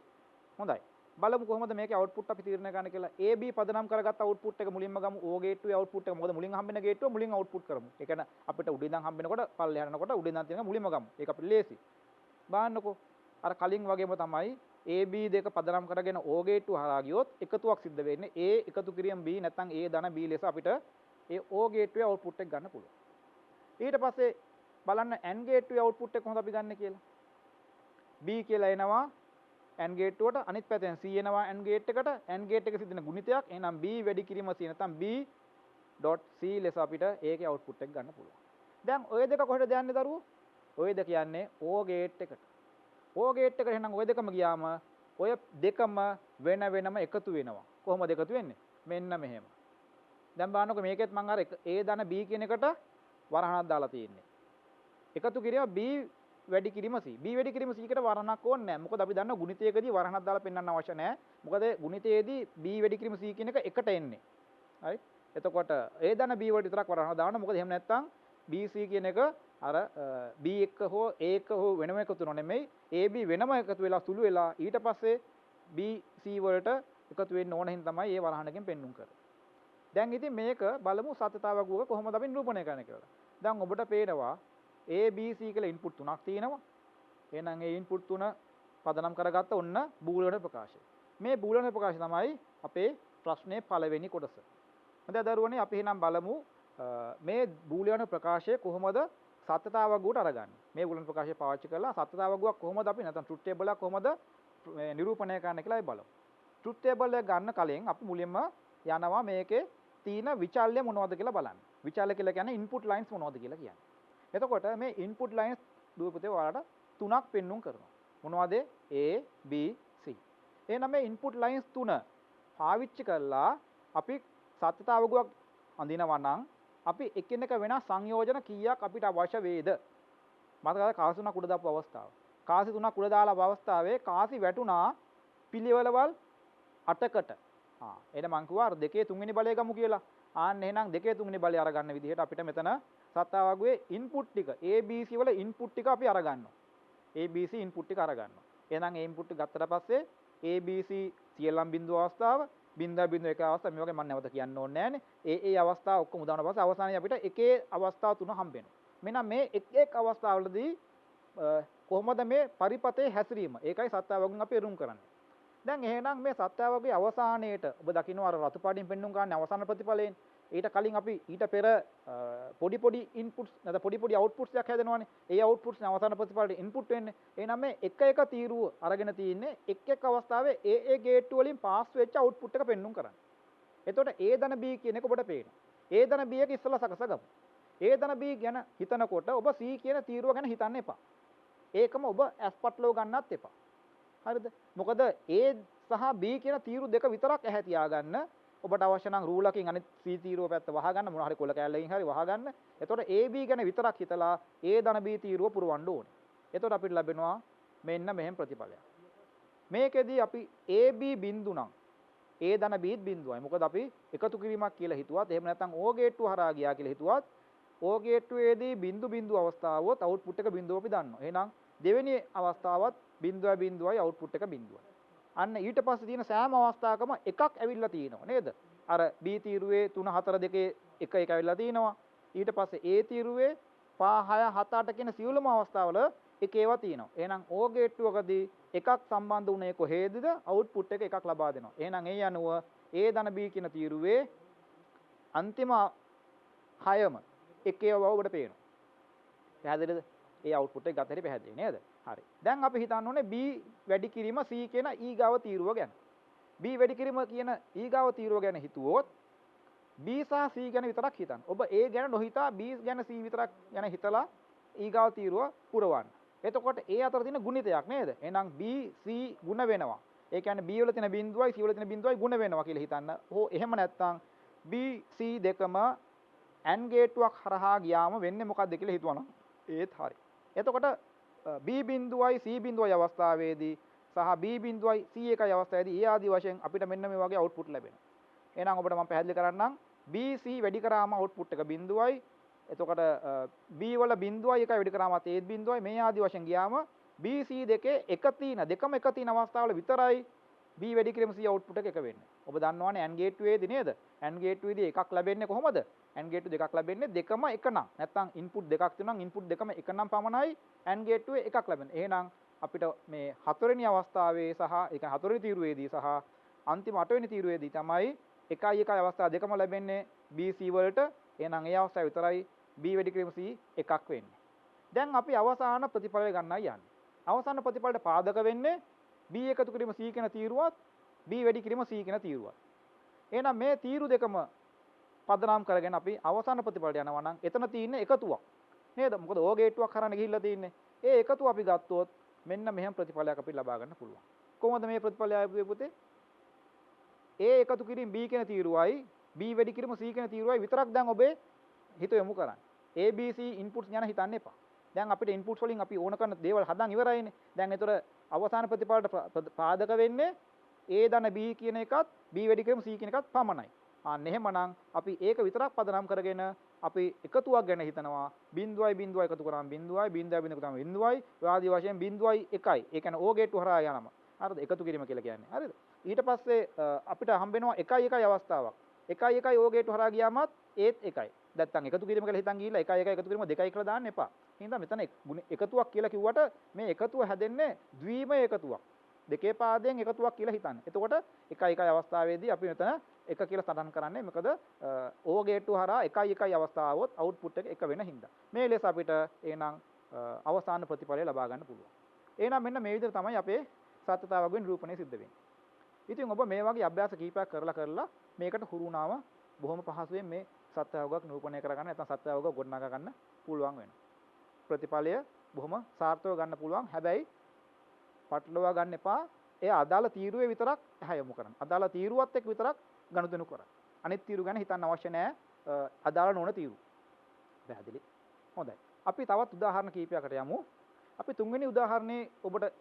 හොඳයි. බලමු කොහොමද මේකේ අවුට්පුට් අපි තීරණය කරන්න කියලා. AB පදනම් කරගත්ත අවුට්පුට් එක මුලින්ම ගමු. O ගේට්ටුවේ අවුට්පුට් එක මොකද මුලින් හම්බෙන ගේට්ටුව මුලින් අවුට්පුට් කරමු. ඒ කියන්නේ අපිට උඩින් ඉඳන් හම්බෙනකොට පල්ලෙහාට යනකොට උඩින් ඉඳන් තියෙන මුලින්ම ගමු. ඒක අපිට ලේසි. බලන්නකෝ. අර කලින් වගේම තමයි AB දෙක පදනම් කරගෙන O ගේට්ටුව හරහා ගියොත් එකතුවක් සිද්ධ වෙන්නේ. A එකතු කිරීම B නැත්නම් A ධන B ලෙස අපිට ඒ O ගේට්ටුවේ අවුට්පුට් එක ගන්න පුළුවන්. ඊට පස්සේ බලන්න AND ගේට්ටුවේ අවුට්පුට් එක කොහොමද අපි ගන්න කියලා. B කියලා එනවා AND ගේට්ටුවට අනිත් පැත්තෙන් C එනවා AND ගේට් එකට AND ගේට් එක සිද්ධ වෙන ගුණිතයක්. එහෙනම් B වැඩි කිරීම C නැත්නම් B.C ලෙස අපිට ඒකේ අවුට්පුට් එක ගන්න පුළුවන්. දැන් ඔය දෙක කොහෙද යන්නේ දරුවෝ? ඔය දෙක යන්නේ O ගේට් එකට. O ගේට් එකට එහෙනම් ඔය දෙකම ගියාම ඔය දෙකම වෙන වෙනම එකතු වෙනවා. කොහොමද එකතු වෙන්නේ? මෙන්න මෙහෙම. දැන් බලන්නකො මේකෙත් මම අර A ධන B කියන එකට වරහණක් දාලා තියෙන්නේ. එකතු කිරීම B වැඩි කිරීම C. B වැඩි කිරීම C කට වරණක් ඕනේ නැහැ. මොකද අපි දන්නවා ගුණිතයකදී වරණක් දාලා පෙන්වන්න අවශ්‍ය නැහැ. මොකද ගුණිතයේදී B වැඩි කිරීම C කියන එක එකට එන්නේ. හරි? එතකොට A ධන B වලට විතරක් වරණක් දාන්න. මොකද එහෙම නැත්නම් BC කියන එක අර B1 හෝ A1 හෝ වෙනම එකතු වෙනව නෙමෙයි. AB වෙනම එකතු වෙලා සුළු වෙලා ඊට පස්සේ BC වලට එකතු වෙන්න ඕන හින්දා තමයි මේ වරහණකින් පෙන්눔 කරන්නේ. දැන් ඉතින් මේක බලමු සත්‍යතාවගුවක කොහොමද අපි නිරූපණය කරන්නේ කියලා. දැන් ඔබට පේනවා A B C කියලා ඉන්පුට් තුනක් තියෙනවා. එහෙනම් ඒ ඉන්පුට් තුන පදනම් කරගත්ත ඔන්න බූලියන ප්‍රකාශය. මේ බූලියන ප්‍රකාශය තමයි අපේ ප්‍රශ්නයේ පළවෙනි කොටස. හොඳයි දරුවනේ අපි එහෙනම් බලමු මේ බූලියන ප්‍රකාශය කොහොමද සත්‍යතාවගුවට අරගන්නේ. මේ බූලියන ප්‍රකාශය පාවිච්චි කරලා සත්‍යතාවගුවක් කොහොමද අපි නැත්නම් ට්‍රුත් ටේබල් එක කොහොමද නිරූපණය කරන්න කියලා බලමු. ට්‍රුත් ටේබල් එක ගන්න කලින් අපි මුලින්ම යනවා මේකේ තියෙන විචල්්‍ය මොනවද කියලා බලන්න. විචල්්‍ය කියලා කියන්නේ ඉන්පුට් ලයින්ස් මොනවද කියලා කියන්නේ. එතකොට මේ ඉන්පුට් ලයින්ස් දුව පුතේ ඔයාලට තුනක් පෙන්눔 කරනවා. මොනවද? A B C. එහෙනම් මේ ඉන්පුට් ලයින්ස් තුන පාවිච්චි කරලා අපි සත්‍යතාවගුවක් අඳිනවා නම් අපි එකිනෙක වෙනස් සංයෝජන කීයක් අපිට අවශ්‍ය වේද? මතකද කාසි තුනක් උඩ දාපු අවස්ථාව. කාසි තුනක් උඩ දාලා අවස්ථාවේ කාසි වැටුණා පිළිවෙලවල් 8කට. එහෙනම් මං කිව්වා අර දෙකේ තුන්වෙනි බලය ගමු කියලා. ආන්න එහෙනම් දෙකේ තුන්වෙනි බලය අරගන්න විදිහට අපිට මෙතන සත්‍යතාවගුවේ ඉන්පුට් ටික ABC වල ඉන්පුට් ටික අපි අරගන්නවා. ABC ඉන්පුට් ටික අරගන්නවා. එහෙනම් ඒ ඉන්පුට් ටික ගත්තට පස්සේ ABC සියලම් බිඳුව අවස්ථාව 0.1 අවස්ථාව මේ වගේ මම නැවත කියන්න ඕනේ නැහැනේ. ඒ අවස්ථාව ඔක්කොම උදාන පස්සේ අවසානයේ අපිට එකේ අවස්ථාව තුන හම්බ වෙනවා. මෙන්න මේ එක් අවස්ථාවලදී කොහොමද මේ පරිපතේ හැසිරීම? ඒකයි සත්‍යතාවගුවෙන් අපි එරුම් කරන්නේ. දැන් එහෙනම් මේ සත්‍යතාවගුවේ අවසානයේට ඔබ දකින්න අර රතු පාටින් පෙන්වුම් ගන්න අවසාන ප්‍රතිඵලයෙන් ඊට කලින් අපි ඊට පෙර පොඩි ඉන්පුට්ස් නැත්නම් පොඩි අවුට්පුට්ස් එකක් හැදෙනවානේ. ඒ අවුට්පුට්ස් අවසාන ප්‍රතිඵලයට ඉන්පුට් වෙන්නේ. එහෙනම් මේ එක තීරුව අරගෙන තියෙන්නේ එක් අවස්ථාවේ ඒ ගේට්ටු වලින් පාස් වෙච්ච අවුට්පුට් එක පෙන්වුම් කරන්න. එතකොට A ධන B කියන එක ඔබට පේනවා. A ධන B එක ඉස්සලා සකසගමු. A ධන B ගැන හිතනකොට ඔබ C කියන තීරුව ගැන හිතන්න එපා. ඒකම ඔබ ඇස්පට්ලව ගන්නත් එපා. හරිද? මොකද A සහ B කියන තීරු දෙක විතරක් ඇහැ තියාගන්න. ඔබට අවශ්‍ය නම් රූලකින් අනිත් C තීරුව පැත්ත වහගන්න මොනවා හරි කොළ කෑල්ලකින් හරි වහගන්න. එතකොට AB ගැන විතරක් හිතලා A ධන B තීරුව පුරවන්න ඕනේ. එතකොට අපිට ලැබෙනවා මෙන්න මෙහෙම ප්‍රතිඵලයක්. මේකෙදී අපි AB බිඳු නම් A ධන B බිඳුවයි. මොකද අපි එකතු කිරීමක් කියලා හිතුවත් එහෙම නැත්නම් O ගේට්ටුව හරහා ගියා කියලා හිතුවත් O ගේට්ටුවේදී බිඳු අවස්ථාවොත් අවුට්පුට් එක බිඳුව අපි දන්නවා. එහෙනම් දෙවෙනි අවස්ථාවත් 0.0යි අවුට්පුට් එක 0යි. අන්න ඊට පස්සේ තියෙන සෑම අවස්ථාවකම එකක් ඇවිල්ලා තියෙනවා නේද? අර B තීරුවේ 3 4 2 එක ඇවිල්ලා තිනවා. ඊට පස්සේ A තීරුවේ 5 6 7 8 කියන සියලුම අවස්ථාවල එක ඒවා තියෙනවා. එහෙනම් O ගේට්ටුවකදී එකක් සම්බන්ධ වුණේ කොහේද? අවුට්පුට් එක එකක් ලබා දෙනවා. එහෙනම් ඒ අනුව A ධන B කියන තීරුවේ අන්තිම 6ම එක ඒවා ඔබට පේනවා. පැහැදිලිද? ඒ අවුට්පුට් එක ගත්ත හැටි පැහැදිලි නේද? හරි. දැන් අපි හිතන්න ඕනේ B වැඩි කිරීම C කියන ඊගාව තීරුව ගැන. B වැඩි කිරීම කියන ඊගාව තීරුව ගැන හිතුවොත් B සහ C ගැන විතරක් හිතන්න. ඔබ A ගැන නොහිතා B ගැන C විතරක් ගැන හිතලා ඊගාව තීරුව පුරවන්න. එතකොට A අතර තියෙන ගුණිතයක් නේද? එහෙනම් B C ගුණ වෙනවා. ඒ කියන්නේ B වල තියෙන බිඳුවයි C වල තියෙන බිඳුවයි ගුණ වෙනවා කියලා හිතන්න. හෝ එහෙම නැත්නම් B C දෙකම AND ගේට්ටුවක් හරහා ගියාම වෙන්නේ මොකක්ද කියලා හිතුවනම් ඒත් හරි. එතකොට B බිඳුවයි C බිඳුවයි අවස්ථාවේදී සහ B බිඳුවයි C එකයි අවස්ථාවේදී ඒ ආදී වශයෙන් අපිට මෙන්න මේ වගේ අවුට්පුට් ලැබෙනවා. එහෙනම් ඔබට මම පැහැදිලි කරන්නම් BC වැඩි කරාම අවුට්පුට් එක බිඳුවයි. එතකොට B වල බිඳුවයි එකයි වැඩි කරාම A බිඳුවයි මේ ආදී වශයෙන් ගියාම BC දෙකේ දෙකම එක තියෙන අවස්ථාවල විතරයි B වැඩි කිරීම C අවුට්පුට් එක වෙන්නේ. ඔබ දන්නවනේ AND ගේට්ටුවේදී නේද? AND ගේට්ටුවේදී එකක් ලැබෙන්නේ කොහොමද? AND ගේට්ටුව දෙකක් ලැබෙන්නේ දෙකම එක නම්. නැත්නම් ඉන්පුට් දෙකක් තියෙනවා නම් ඉන්පුට් දෙකම එක නම් පමණයි AND ගේට්ටුවේ එකක් ලැබෙන්නේ. එහෙනම් අපිට මේ හතරවෙනි අවස්ථාවේ සහ ඒ කියන්නේ හතරවෙනි තීරුවේදී සහ අන්තිම අටවෙනි තීරුවේදී තමයි එකයි අවස්ථා දෙකම ලැබෙන්නේ BC වලට. එහෙනම් ඒ අවස්ථාව විතරයි B වැඩි කිරීම C එකක් වෙන්නේ. දැන් අපි අවසාන ප්‍රතිඵලය ගන්නයි යන්නේ. අවසාන ප්‍රතිඵලයට පාදක වෙන්නේ B එකතු කිරීම C කියන තීරුවත් B වැඩි කිරීම C කියන තීරුවත්. එහෙනම් මේ තීරු දෙකම පදනම් කරගෙන අපි අවසාන ප්‍රතිඵලයට යනවා නම් එතන තියෙන්නේ එකතුවක්. නේද? මොකද O ගේට්ටුවක් කරන්න ගිහිල්ලා තියෙන්නේ. ඒ එකතුව අපි ගත්තොත් මෙන්න මෙහෙම ප්‍රතිඵලයක් අපිට ලබා ගන්න පුළුවන්. කොහොමද මේ ප්‍රතිඵලය ආවේ පුතේ? A එකතු කිරීම B කියන තීරුවයි B වැඩි කිරීම C කියන තීරුවයි විතරක් දැන් ඔබේ හිත යොමු කරන්න. A B C ඉන්පුට්ස් ගැන හිතන්න එපා. දැන් අපිට ඉන්පුට්ස් වලින් අපි ඕන කරන දේවල් හදන් ඉවරයිනේ. දැන් ඒතර අවසාන ප්‍රතිඵලයට පාදක වෙන්නේ A ධන B කියන එකත් B වැඩි කිරීම C කියන එකත් පමණයි. අන්න එහෙමනම් අපි ඒක විතරක් පදනම් කරගෙන අපි එකතුවක් ගැන හිතනවා. බිඳුවයි එකතු කරාම බිඳුවයි බිඳුවයි එකතු කරාම බිඳුවයි ආදී වශයෙන් බිඳුවයි එකයි. ඒ කියන්නේ O ගේට්ටුව හරහා යනම. හරිද? එකතු කිරීම කියලා කියන්නේ. හරිද? ඊට පස්සේ අපිට හම්බෙනවා එකයි අවස්ථාවක්. එකයි O ගේට්ටුව හරහා ගියාමත් ඒත් එකයි. නැත්තම් එකතු කිරීම කියලා හිතන් ගිහිල්ලා එකයි එකතු කිරීම දෙකයි කියලා දාන්න එපා. එහෙනම් මෙතන එකතුවක් කියලා කිව්වට මේ එකතුව හැදෙන්නේ ද්විමය එකතුවක්. දෙකේ පාදයෙන් එකතුවක් කියලා හිතන්න. එතකොට එකයි අවස්ථාවේදී අපි මෙතන එක කියලා සටහන් කරන්නේ. මොකද O ගේට්ටුව හරහා එකයි අවස්ථාවොත් අවුට්පුට් එක එක වෙන හින්දා. මේ ලෙස අපිට එහෙනම් අවසාන ප්‍රතිඵලය ලබා ගන්න පුළුවන්. එහෙනම් මෙන්න මේ විදිහට තමයි අපේ සත්‍යතාව වර්ග නිරූපණය සිද්ධ වෙන්නේ. ඉතින් ඔබ මේ වගේ අභ්‍යාස කීපයක් කරලා මේකට හුරු වුණාම බොහොම පහසුවෙන් මේ සත්‍යතාව වර්ග නිරූපණය කරගන්න නැත්නම් සත්‍යතාව වර්ග ගොඩනගා ගන්න පුළුවන් වෙනවා. ප්‍රතිඵලය බොහොම සාර්ථකව ගන්න පුළුවන්. හැබැයි පටලවා ගන්න එපා. ඒ අදාළ තීරුවේ විතරක් එහා යොමු කරන්න. අදාළ තීරුවත් එක්ක විතරක් ගනුදෙනු කරන්න. අනිත් තීරු ගැන හිතන්න අවශ්‍ය නැහැ. අදාළ නොවන තීරු. පැහැදිලි? හොඳයි. අපි තවත් උදාහරණ කීපයකට යමු. අපි තුන්වෙනි උදාහරණේ ඔබට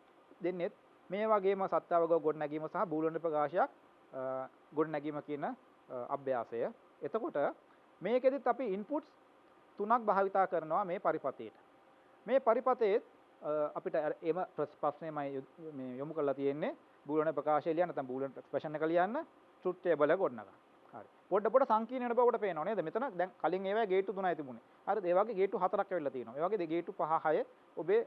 දෙන්නෙත් මේ වගේම සත්‍යවග ගොඩනැගීම සහ බූලියන් ප්‍රකාශයක් ගොඩනැගීම කියන අභ්‍යාසය. එතකොට මේකෙදිත් අපි ඉන්පුට්ස් තුනක් භාවිතා කරනවා මේ පරිපතේට. මේ පරිපතේ අපිට එම ප්‍රශ්නයමයි මේ යොමු කරලා තියෙන්නේ බූලියන් ප්‍රකාශය ලියන්න නැත්නම් බූලියන් එක්ස්ප්‍රෙෂන් එක ලියන්න ට්‍රුත් ටේබල් එක ගොඩනගන්න. හරි. පොඩ සංකීර්ණ බව ඔබට පේනව නේද? මෙතන දැන් කලින් ඒවා ගේට්ටු 3යි තිබුණේ. හරිද? ඒ වගේ ගේට්ටු 4ක් ඇවිල්ලා තියෙනවා. ඒ වගේ ගේට්ටු 5 6 ඔබේ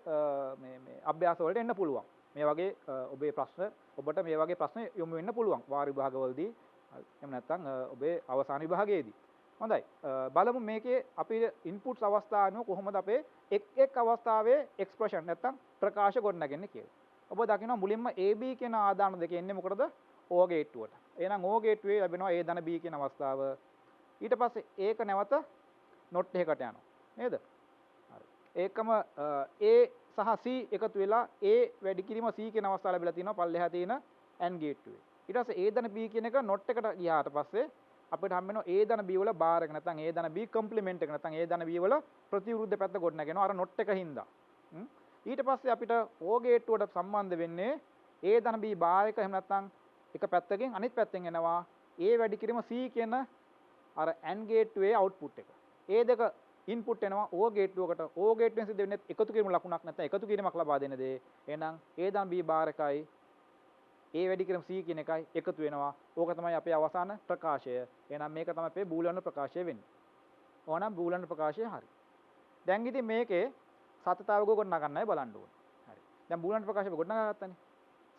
මේ අභ්‍යාස වලට එන්න පුළුවන්. මේ වගේ ඔබේ ප්‍රශ්න ඔබට මේ වගේ ප්‍රශ්න යොමු වෙන්න පුළුවන්. වාර විභාගවලදී එහෙම නැත්නම් ඔබේ අවසාන විභාගයේදී. හොඳයි. බලමු මේකේ අපි ඉන්පුට්ස් අවස්ථා අනුව කොහොමද අපේ එක් අවස්ථාවේ එක්ස්ප්‍රෙෂන් නැත්නම් ප්‍රකාශ ගොඩනගන්නේ කියලා. ඔබ දකිනවා මුලින්ම AB කියන ආදාන දෙක එන්නේ මොකටද? O ගේට්ටුවට. එහෙනම් O ගේට්ටුවේ ලැබෙනවා A ධන B කියන අවස්ථාව. ඊට පස්සේ ඒක නැවත not එකකට යනවා. නේද? හරි. ඒකම A සහ C එකතු වෙලා A වැඩි කිරීම C කියන අවස්ථාව ලැබිලා තිනවා පල්ලෙහා තියෙන AND ගේට්ටුවේ. ඊට පස්සේ A ධන B කියන එක not එකට ගියාට පස්සේ අපිට හම් වෙනවා A ධන B වල බාර් එක නැත්නම් A ධන B කම්ප්ලිමන්ට් එක නැත්නම් A ධන B වල ප්‍රතිවිරුද්ධ පැත්ත ගොඩ නැගෙනවා අර not එක හින්දා. ඊට පස්සේ අපිට O ගේට්ටුවට සම්බන්ධ වෙන්නේ A ධන B බාර් එක එහෙම නැත්නම් එක පැත්තකින් අනිත් පැත්තෙන් එනවා A වැඩි කිරීම C කියන අර AND ගේට්ටුවේ අවුට්පුට් එක. ඒ දෙක ඉන්පුට් එනවා O ගේට්ටුවකට. O ගේට්ටුවෙන් සිද්ධ වෙන්නේ එකතු කිරීම ලකුණක් නැත්නම් එකතු කිරීමක් ලබා දෙන දේ. එහෙනම් A ධන B බාර් එකයි A වැඩි කිරීම C කියන එකයි එකතු වෙනවා. ඕක තමයි අපේ අවසාන ප්‍රකාශය. එහෙනම් මේක තමයි අපේ බූලියන් ප්‍රකාශය වෙන්නේ. ඕනම් බූලියන් ප්‍රකාශය හරි. දැන් ඉතින් මේකේ සත්‍යතාවක ගොඩනගා ගන්නයි බලන්න ඕනේ. හරි. දැන් බූලියන් ප්‍රකාශය ගොඩනගා ගත්තානේ.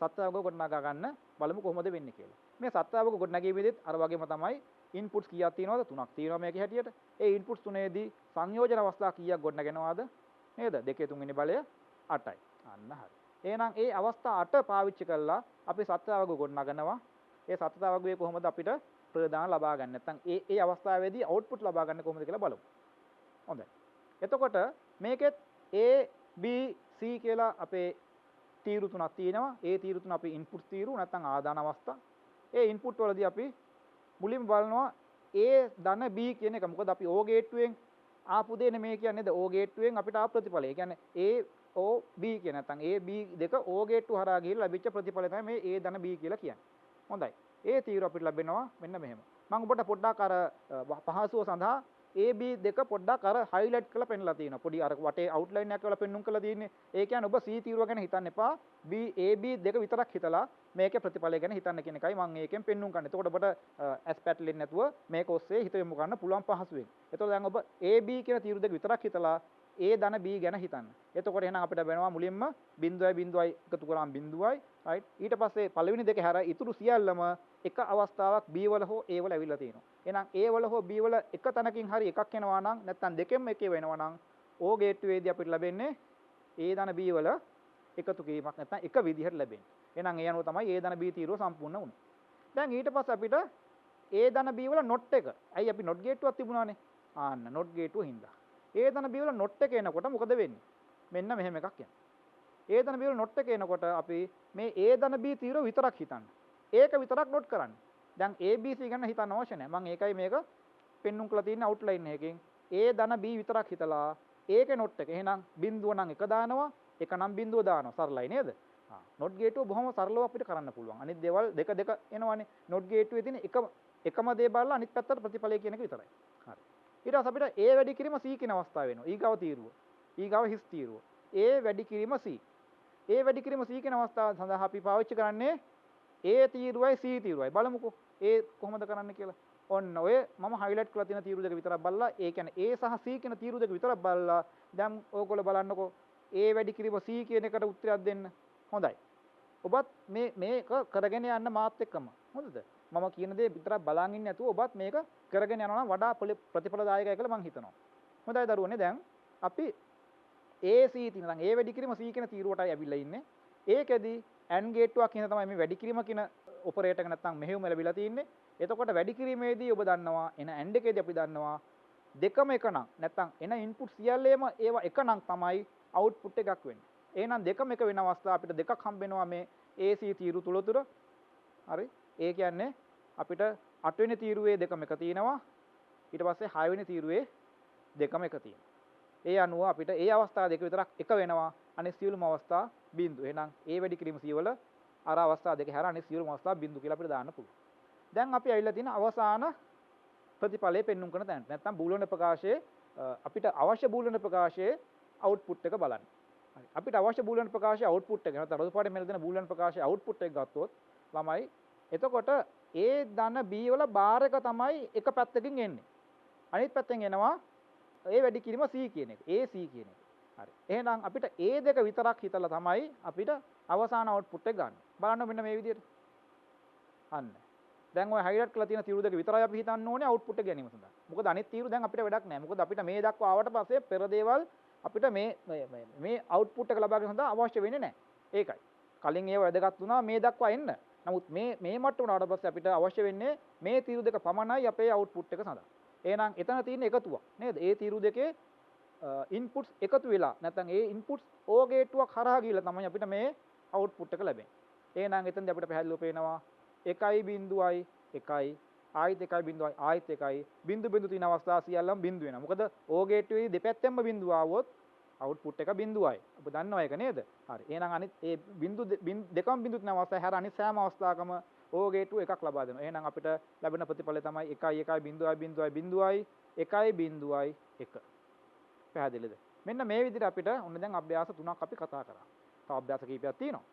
සත්‍යතාවක ගොඩනගා ගන්න බලමු කොහොමද වෙන්නේ කියලා. මේ සත්‍යතාවක ගොඩනැගීමේදීත් අර වගේම තමයි ඉන්පුට්ස් කීයක් තියෙනවද? 3ක් තියෙනවා මේකේ හැටියට. ඒ ඉන්පුට්ස් තුනේදී සංයෝජන අවස්ථා කීයක් ගොඩනගෙනවද? නේද? 2 3 බලය 8යි. අන්න හරි. එහෙනම් ඒ අවස්ථා 8 පාවිච්චි කරලා අපි සත්‍යතාවක ගොඩනගනවා. ඒ සත්‍යතාවකයේ කොහොමද අපිට ප්‍රදාන ලබා ගන්න? නැත්නම් ඒ අවස්ථාවේදී අවුට්පුට් ලබා ගන්න කොහොමද කියලා බලමු. හොඳයි. එතකොට මේකෙත් A B C කියලා අපේ තීරු තුනක් තියෙනවා. ඒ තීරු තුන අපි ඉන්පුට් තීරු නැත්නම් ආදාන අවස්ථා. ඒ ඉන්පුට් වලදී අපි මුලින්ම බලනවා A ධන B කියන එක. මොකද අපි O ගේට්ටුවෙන් ආපු දේ නෙමෙයි කියන්නේ. O ගේට්ටුවෙන් අපිට ආපු ප්‍රතිඵලය. ඒ කියන්නේ A OB කියන නැත්නම් A B දෙක O ගේට්ටුව හරහා ගිහිල්ලා ලැබිච්ච ප්‍රතිඵලය තමයි මේ A ධන B කියලා කියන්නේ. හොඳයි. ඒ තීරුව අපිට ලැබෙනවා මෙන්න මෙහෙම. මම ඔබට පොඩ්ඩක් අර පහසුව සඳහා A B දෙක පොඩ්ඩක් අර highlight කරලා පෙන්නලා තියෙනවා. පොඩි අර වටේ outline එකක් කරලා පෙන්නුම් කරලා තියෙන්නේ. ඒ කියන්නේ ඔබ C තීරුව ගැන හිතන්න එපා. A B දෙක විතරක් හිතලා මේකේ ප්‍රතිඵලය ගැන හිතන්න කියන එකයි මම මේකෙන් පෙන්නුම් කරන්නේ. එතකොට ඔබට ඇස් පැටලෙන්නේ නැතුව මේක ඔස්සේ හිත යොමු කරන්න පුළුවන් පහසුවෙන්. එතකොට දැන් ඔබ A B කියන තීරු දෙක විතරක් හිතලා A ධන B ගැන හිතන්න. එතකොට එහෙනම් අපිට වෙනවා මුලින්ම බිඳුවයි බිඳුවයි එකතු කරාම බිඳුවයි right ඊට පස්සේ පළවෙනි දෙක හැර ඉතුරු සියල්ලම එක අවස්ථාවක් B වල හෝ A වල ඇවිල්ලා තියෙනවා. එහෙනම් A වල හෝ B වල එක තැනකින් හරි එකක් එනවා නම් නැත්නම් දෙකෙන්ම එකේ වෙනවා නම් O ගේට්ටුවේදී අපිට ලැබෙන්නේ A ධන B වල එකතු කිරීමක් නැත්නම් එක විදිහට ලැබෙන්නේ. එහෙනම් ඒ අනුව තමයි A ධන B තීරුව සම්පූර්ණ වුනේ. දැන් ඊට පස්සේ අපිට A ධන B වල not එක. ඇයි අපි not ගේට්ටුවක් තිබුණානේ. ආන්න not ගේට්ටුව හින්දා. A ධන B වල not එක එනකොට මොකද වෙන්නේ? මෙන්න මෙහෙම එකක් යනවා. A ධන B වල not එක එනකොට අපි මේ A ධන B තීරුව විතරක් හිතන්න. ඒක විතරක් note කරන්න. දැන් A B C ගැන හිතන්න අවශ්‍ය නැහැ. මම ඒකයි මේක පෙන්නුම් කරලා තියෙන outline එකකින් A ධන B විතරක් හිතලා ඒකේ not එක. එහෙනම් බිඳුව නම් එක දානවා, එක නම් බිඳුව දානවා. සරලයි නේද? not ගේට්ටුව බොහොම සරලව අපිට කරන්න පුළුවන්. අනිත් දේවල් දෙක දෙක එනවනේ. not ගේට්ටුවේ තියෙන එකම දේ බලලා අනිත් පැත්තට ප්‍රතිඵලය කියන එක විතරයි. හරි. ඊට පස්සේ අපිට A වැඩි කිරීම C කියන අවස්ථාව වෙනවා. ඊගාව තීරුව. ඊගාව හිස් තීරුව. A වැඩි කිරීම C. A වැඩි කිරීම C කියන අවස්ථාව සඳහා අපි පාවිච්චි කරන්නේ A තීරුවයි C තීරුවයි. බලමුකෝ A කොහොමද කරන්න කියලා. ඔන්න ඔය මම highlight කරලා තියෙන තීරු දෙක විතරක් බලලා ඒ කියන්නේ A සහ C කියන තීරු දෙක විතරක් බලලා දැන් ඕගොල්ලෝ බලන්නකෝ A වැඩි කිරීම C කියන එකට උත්තරයක් දෙන්න. හොඳයි. ඔබත් මේක කරගෙන යන්න මාත් එක්කම. හොඳද? මම කියන දේ විතරක් බලන් ඉන්නේ නැතුව ඔබත් මේක කරගෙන යනවා නම් වඩා ප්‍රතිඵලදායකයි කියලා මම හිතනවා. හොඳයි දරුවනේ දැන් අපි AC තියෙන දැන් A වැඩි කිරීම C කියන තීරුවටයි ඇවිල්ලා ඉන්නේ. ඒකෙදි AND ගේට්ටුවක් කියන තමයි මේ වැඩි කිරීම කියන ඔපරේටර් එක නැත්නම් මෙහෙයුම ලැබිලා තින්නේ. එතකොට වැඩි කිරීමේදී ඔබ දන්නවා එන AND එකේදී අපි දන්නවා දෙකම එක නම් නැත්නම් එන ඉන්පුට් සියල්ලේම ඒවා එක නම් තමයි අවුට්පුට් එකක් වෙන්නේ. එහෙනම් දෙකම එක වෙන අවස්ථා අපිට දෙකක් හම්බ වෙනවා මේ AC තීරු තුල. හරි. ඒ කියන්නේ අපිට 8 වෙනි තීරුවේ දෙකම එක තියෙනවා. ඊට පස්සේ 6 වෙනි තීරුවේ දෙකම එක තියෙනවා. ඒ අනුව අපිට ඒ අවස්ථා දෙක විතරක් එක වෙනවා. අනිත් සියලුම අවස්ථා බිඳු. එහෙනම් A වැඩි කිරීම C වල අර අවස්ථා දෙක හැර අනිත් සියලුම අවස්ථා බිඳු කියලා අපිට දාන්න පුළුවන්. දැන් අපි ඇවිල්ලා තියෙන අවසාන ප්‍රතිඵලය පෙන්වන්න කරන තැනට. නැත්නම් බූලියන් ප්‍රකාශයේ අපිට අවශ්‍ය බූලියන් ප්‍රකාශයේ අවුට්පුට් එක බලන්න. හරි. අපිට අවශ්‍ය බූලියන් ප්‍රකාශයේ අවුට්පුට් එක නැත්නම් රොදු පාටේ මෙල දෙන බූලියන් ප්‍රකාශයේ අවුට්පුට් එක ගත්තොත් ළමයි එතකොට A ධන B වල බාර් එක තමයි එක පැත්තකින් එන්නේ. අනිත් පැත්තෙන් එනවා A වැඩි කිරීම C කියන එක. AC කියන එක. හරි. එහෙනම් අපිට A දෙක විතරක් හිතලා තමයි අපිට අවසාන අවුට්පුට් එක ගන්න. බලන්න මෙන්න මේ විදිහට. අන්න. දැන් ඔය highlight කරලා තියෙන තීරු දෙක විතරයි අපි හිතන්න ඕනේ අවුට්පුට් එක ගැනීම සඳහා. මොකද අනිත් තීරු දැන් අපිට වැඩක් නැහැ. මොකද අපිට මේ දක්වා ආවට පස්සේ පෙර දේවල් අපිට මේ අවුට්පුට් එක ලබා ගැනීම සඳහා අවශ්‍ය වෙන්නේ නැහැ. ඒකයි. කලින් ඒව වැදගත් වුණා මේ දක්වා එන්න. නමුත් මේ මට්ටමට ආවට පස්සේ අපිට අවශ්‍ය වෙන්නේ මේ තීරු දෙක පමණයි අපේ අවුට්පුට් එක සඳහා. එහෙනම් එතන තියෙන එකතුවක් නේද? ඒ තීරු දෙකේ ඉන්පුට්ස් එකතු වෙලා නැත්නම් ඒ ඉන්පුට්ස් O ගේට්ටුවක් හරහා ගිහලා තමයි අපිට මේ අවුට්පුට් එක ලැබෙන්නේ. එහෙනම් එතනදී අපිට පැහැදිලිව පේනවා 1.1 ආයිත් 1.1 ආයිත් 1 බිඳු බිඳු තියෙන අවස්ථා සියල්ලම බිඳු වෙනවා. මොකද O ගේට්ටුවේ දෙපැත්තෙන්ම බිඳුව ආවොත් අවුට්පුට් එක බිඳුවයි. ඔබ දන්නවා ඒක නේද? හරි. එහෙනම් අනිත් ඒ බිඳු දෙකම බිඳු තියෙන අවස්ථාව හැර අනිත් සෑම අවස්ථාවකම O ගේට්ටුව එකක් ලබා දෙනවා. එහෙනම් අපිට ලැබෙන ප්‍රතිඵලය තමයි 1.1 පැහැදිලිද? මෙන්න මේ විදිහට අපිට ඔන්න දැන් අභ්‍යාස 3ක් අපි කතා කරා. තව අභ්‍යාස කීපයක් තියෙනවා.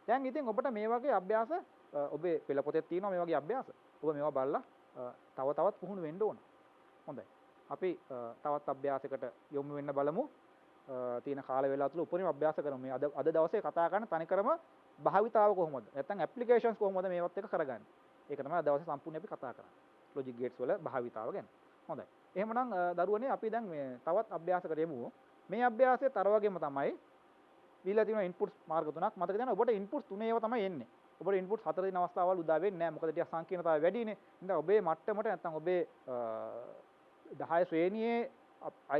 දැන් ඉතින් ඔබට මේ වගේ අභ්‍යාස ඔබේ පෙළ පොතේ තියෙනවා මේ වගේ අභ්‍යාස. ඔබ මේවා බලලා තවත් පුහුණු වෙන්න ඕන. හොඳයි. අපි තවත් අභ්‍යාසයකට යොමු වෙන්න බලමු. තියෙන කාල වේලාව තුළ උපරිම අභ්‍යාස කරමු. මේ අද දවසේ කතා කරන තනිකරම භාවිතාව කොහොමද? නැත්නම් ඇප්ලිකේෂන්ස් කොහොමද මේවත් එක කරගන්නේ? ඒක තමයි අද දවසේ සම්පූර්ණයෙන් අපි කතා කරන්නේ. ලොජික් ගේට්ස් වල භාවිතාව ගැන. හොඳයි. එහෙමනම් දරුවනේ අපි දැන් මේ තවත් අභ්‍යාසකට යමු. මේ අභ්‍යාසයේ තර වගේම තමයි දීලා තියෙන ඉන්පුට්ස් මාර්ග තුනක්. මතක තියාගන්න ඔබට ඉන්පුට්ස් තුනේ ඒවා තමයි එන්නේ. ඔබට ඉන්පුට්ස් 4 දින අවස්ථාවල් උදා වෙන්නේ නැහැ. මොකද ටිකක් සංකීර්ණතාවය වැඩිනේ. ඉතින් ඔබේ මට්ටමට නැත්නම් ඔබේ 10 ශ්‍රේණියේ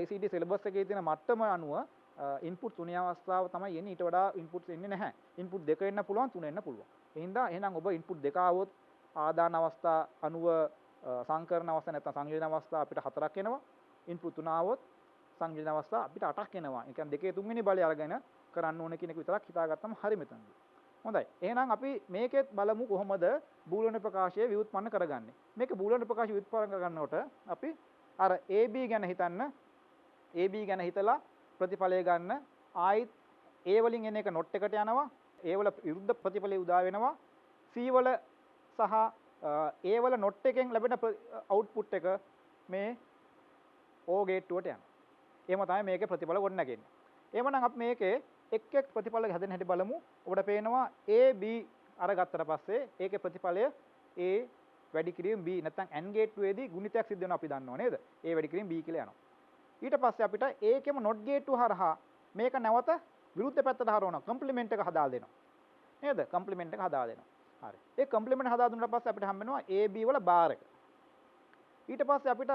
ICT සිලබස් එකේ තියෙන මට්ටම අනුව ඉන්පුට් තුනේ අවස්ථාව තමයි එන්නේ. ඊට වඩා ඉන්පුට්ස් එන්නේ නැහැ. ඉන්පුට් දෙක එන්න පුළුවන්, තුන එන්න පුළුවන්. එහෙනම් ඔබ ඉන්පුට් දෙක ආවොත් ආදාන අවස්ථා අනුව සංකරණ අවස්ථා නැත්නම් සංයෝජන අවස්ථා අපිට 4ක් එනවා. ඉන්පුට් තුන ආවොත් සංයෝජන අවස්ථා අපිට 8ක් එනවා. ඒ කියන්නේ දෙකේ තුන්වෙනි බලය අරගෙන කරන්න ඕනේ කියන එක විතරක් හිතාගත්තම හරි මෙතනදී. හොඳයි. එහෙනම් අපි මේකෙත් බලමු කොහොමද බූලියන ප්‍රකාශය ව්‍යුත්පන්න කරගන්නේ. මේක බූලියන ප්‍රකාශය ව්‍යුත්පන්න කරගන්නකොට අපි අර AB ගැන හිතන්න. AB ගැන හිතලා ප්‍රතිඵලය ගන්න. ආයිත් A වලින් එන එක not එකට යනවා. A වල විරුද්ධ ප්‍රතිඵලය උදා වෙනවා. C වල සහ A වල not එකෙන් ලැබෙන output එක මේ O ගේට්ටුවට යනවා. එහෙම තමයි මේකේ ප්‍රතිඵල ගොඩනගන්නේ. එහෙමනම් අපි මේකේ එක් එක් ප්‍රතිඵල හැදෙන හැටි බලමු. ඔබට පේනවා A B අරගත්තට පස්සේ ඒකේ ප්‍රතිඵලය A වැඩි කිරීම B නැත්නම් AND ගේට්ටුවේදී ගුණිතයක් සිද්ධ වෙනවා අපි දන්නව නේද? A වැඩි කිරීම B කියලා යනවා. ඊට පස්සේ අපිට ඒකෙම not ගේට්ටුව හරහා මේක නැවත විරුද්ධ පැත්තට හරවනවා. කම්ප්ලිමන්ට් එක හදාලා දෙනවා. නේද? කම්ප්ලිමන්ට් එක හදාලා දෙනවා. හරි. ඒ කම්ප්ලිමන්ට් හදා දුන්නාට පස්සේ අපිට හම්බ වෙනවා AB වල බාර් එක. ඊට පස්සේ අපිට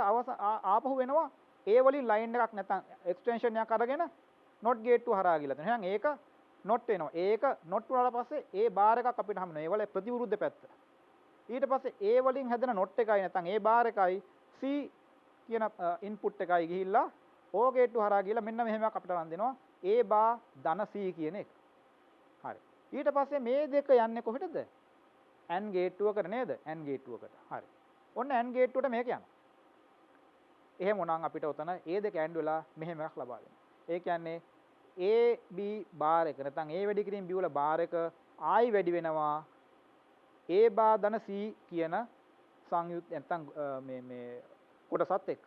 ආපහු වෙනවා A වලින් ලයින් එකක් නැත්නම් එක්ස්ටෙන්ෂන් එකක් අරගෙන not ගේට්ටුව හරහා ගිහලා තියෙනවා. එහෙනම් ඒක not වෙනවා. ඒක not වුණාට පස්සේ A බාර් එකක් අපිට හම්බ වෙනවා. ඒ වල ප්‍රතිවිරුද්ධ පැත්ත. ඊට පස්සේ A වලින් හැදෙන not එකයි නැත්නම් A බාර් එකයි C කියන ඉන්පුට් එකයි ගිහිල්ලා O ගේට්ටුව හරහා ගිහලා මෙන්න මෙහෙම එකක් අපිට රන් දෙනවා. A බා ධන C කියන එක. හරි. ඊට පස්සේ මේ දෙක යන්නේ කොහෙටද? AND ගේට්ටුවකට නේද? AND ගේට්ටුවකට. හරි. ඔන්න AND ගේට්ටුවට මේක යනවා. එහෙම වුණාම අපිට උතන A දෙක AND වෙලා මෙහෙම එකක් ලබා දෙනවා. ඒ කියන්නේ A B බාර් එක නැත්නම් A වැඩි කිරීම B වල බාර් එක ආයි වැඩි වෙනවා A බා ධන C කියන සංයුත් නැත්නම් මේ කොටසත් එක්ක.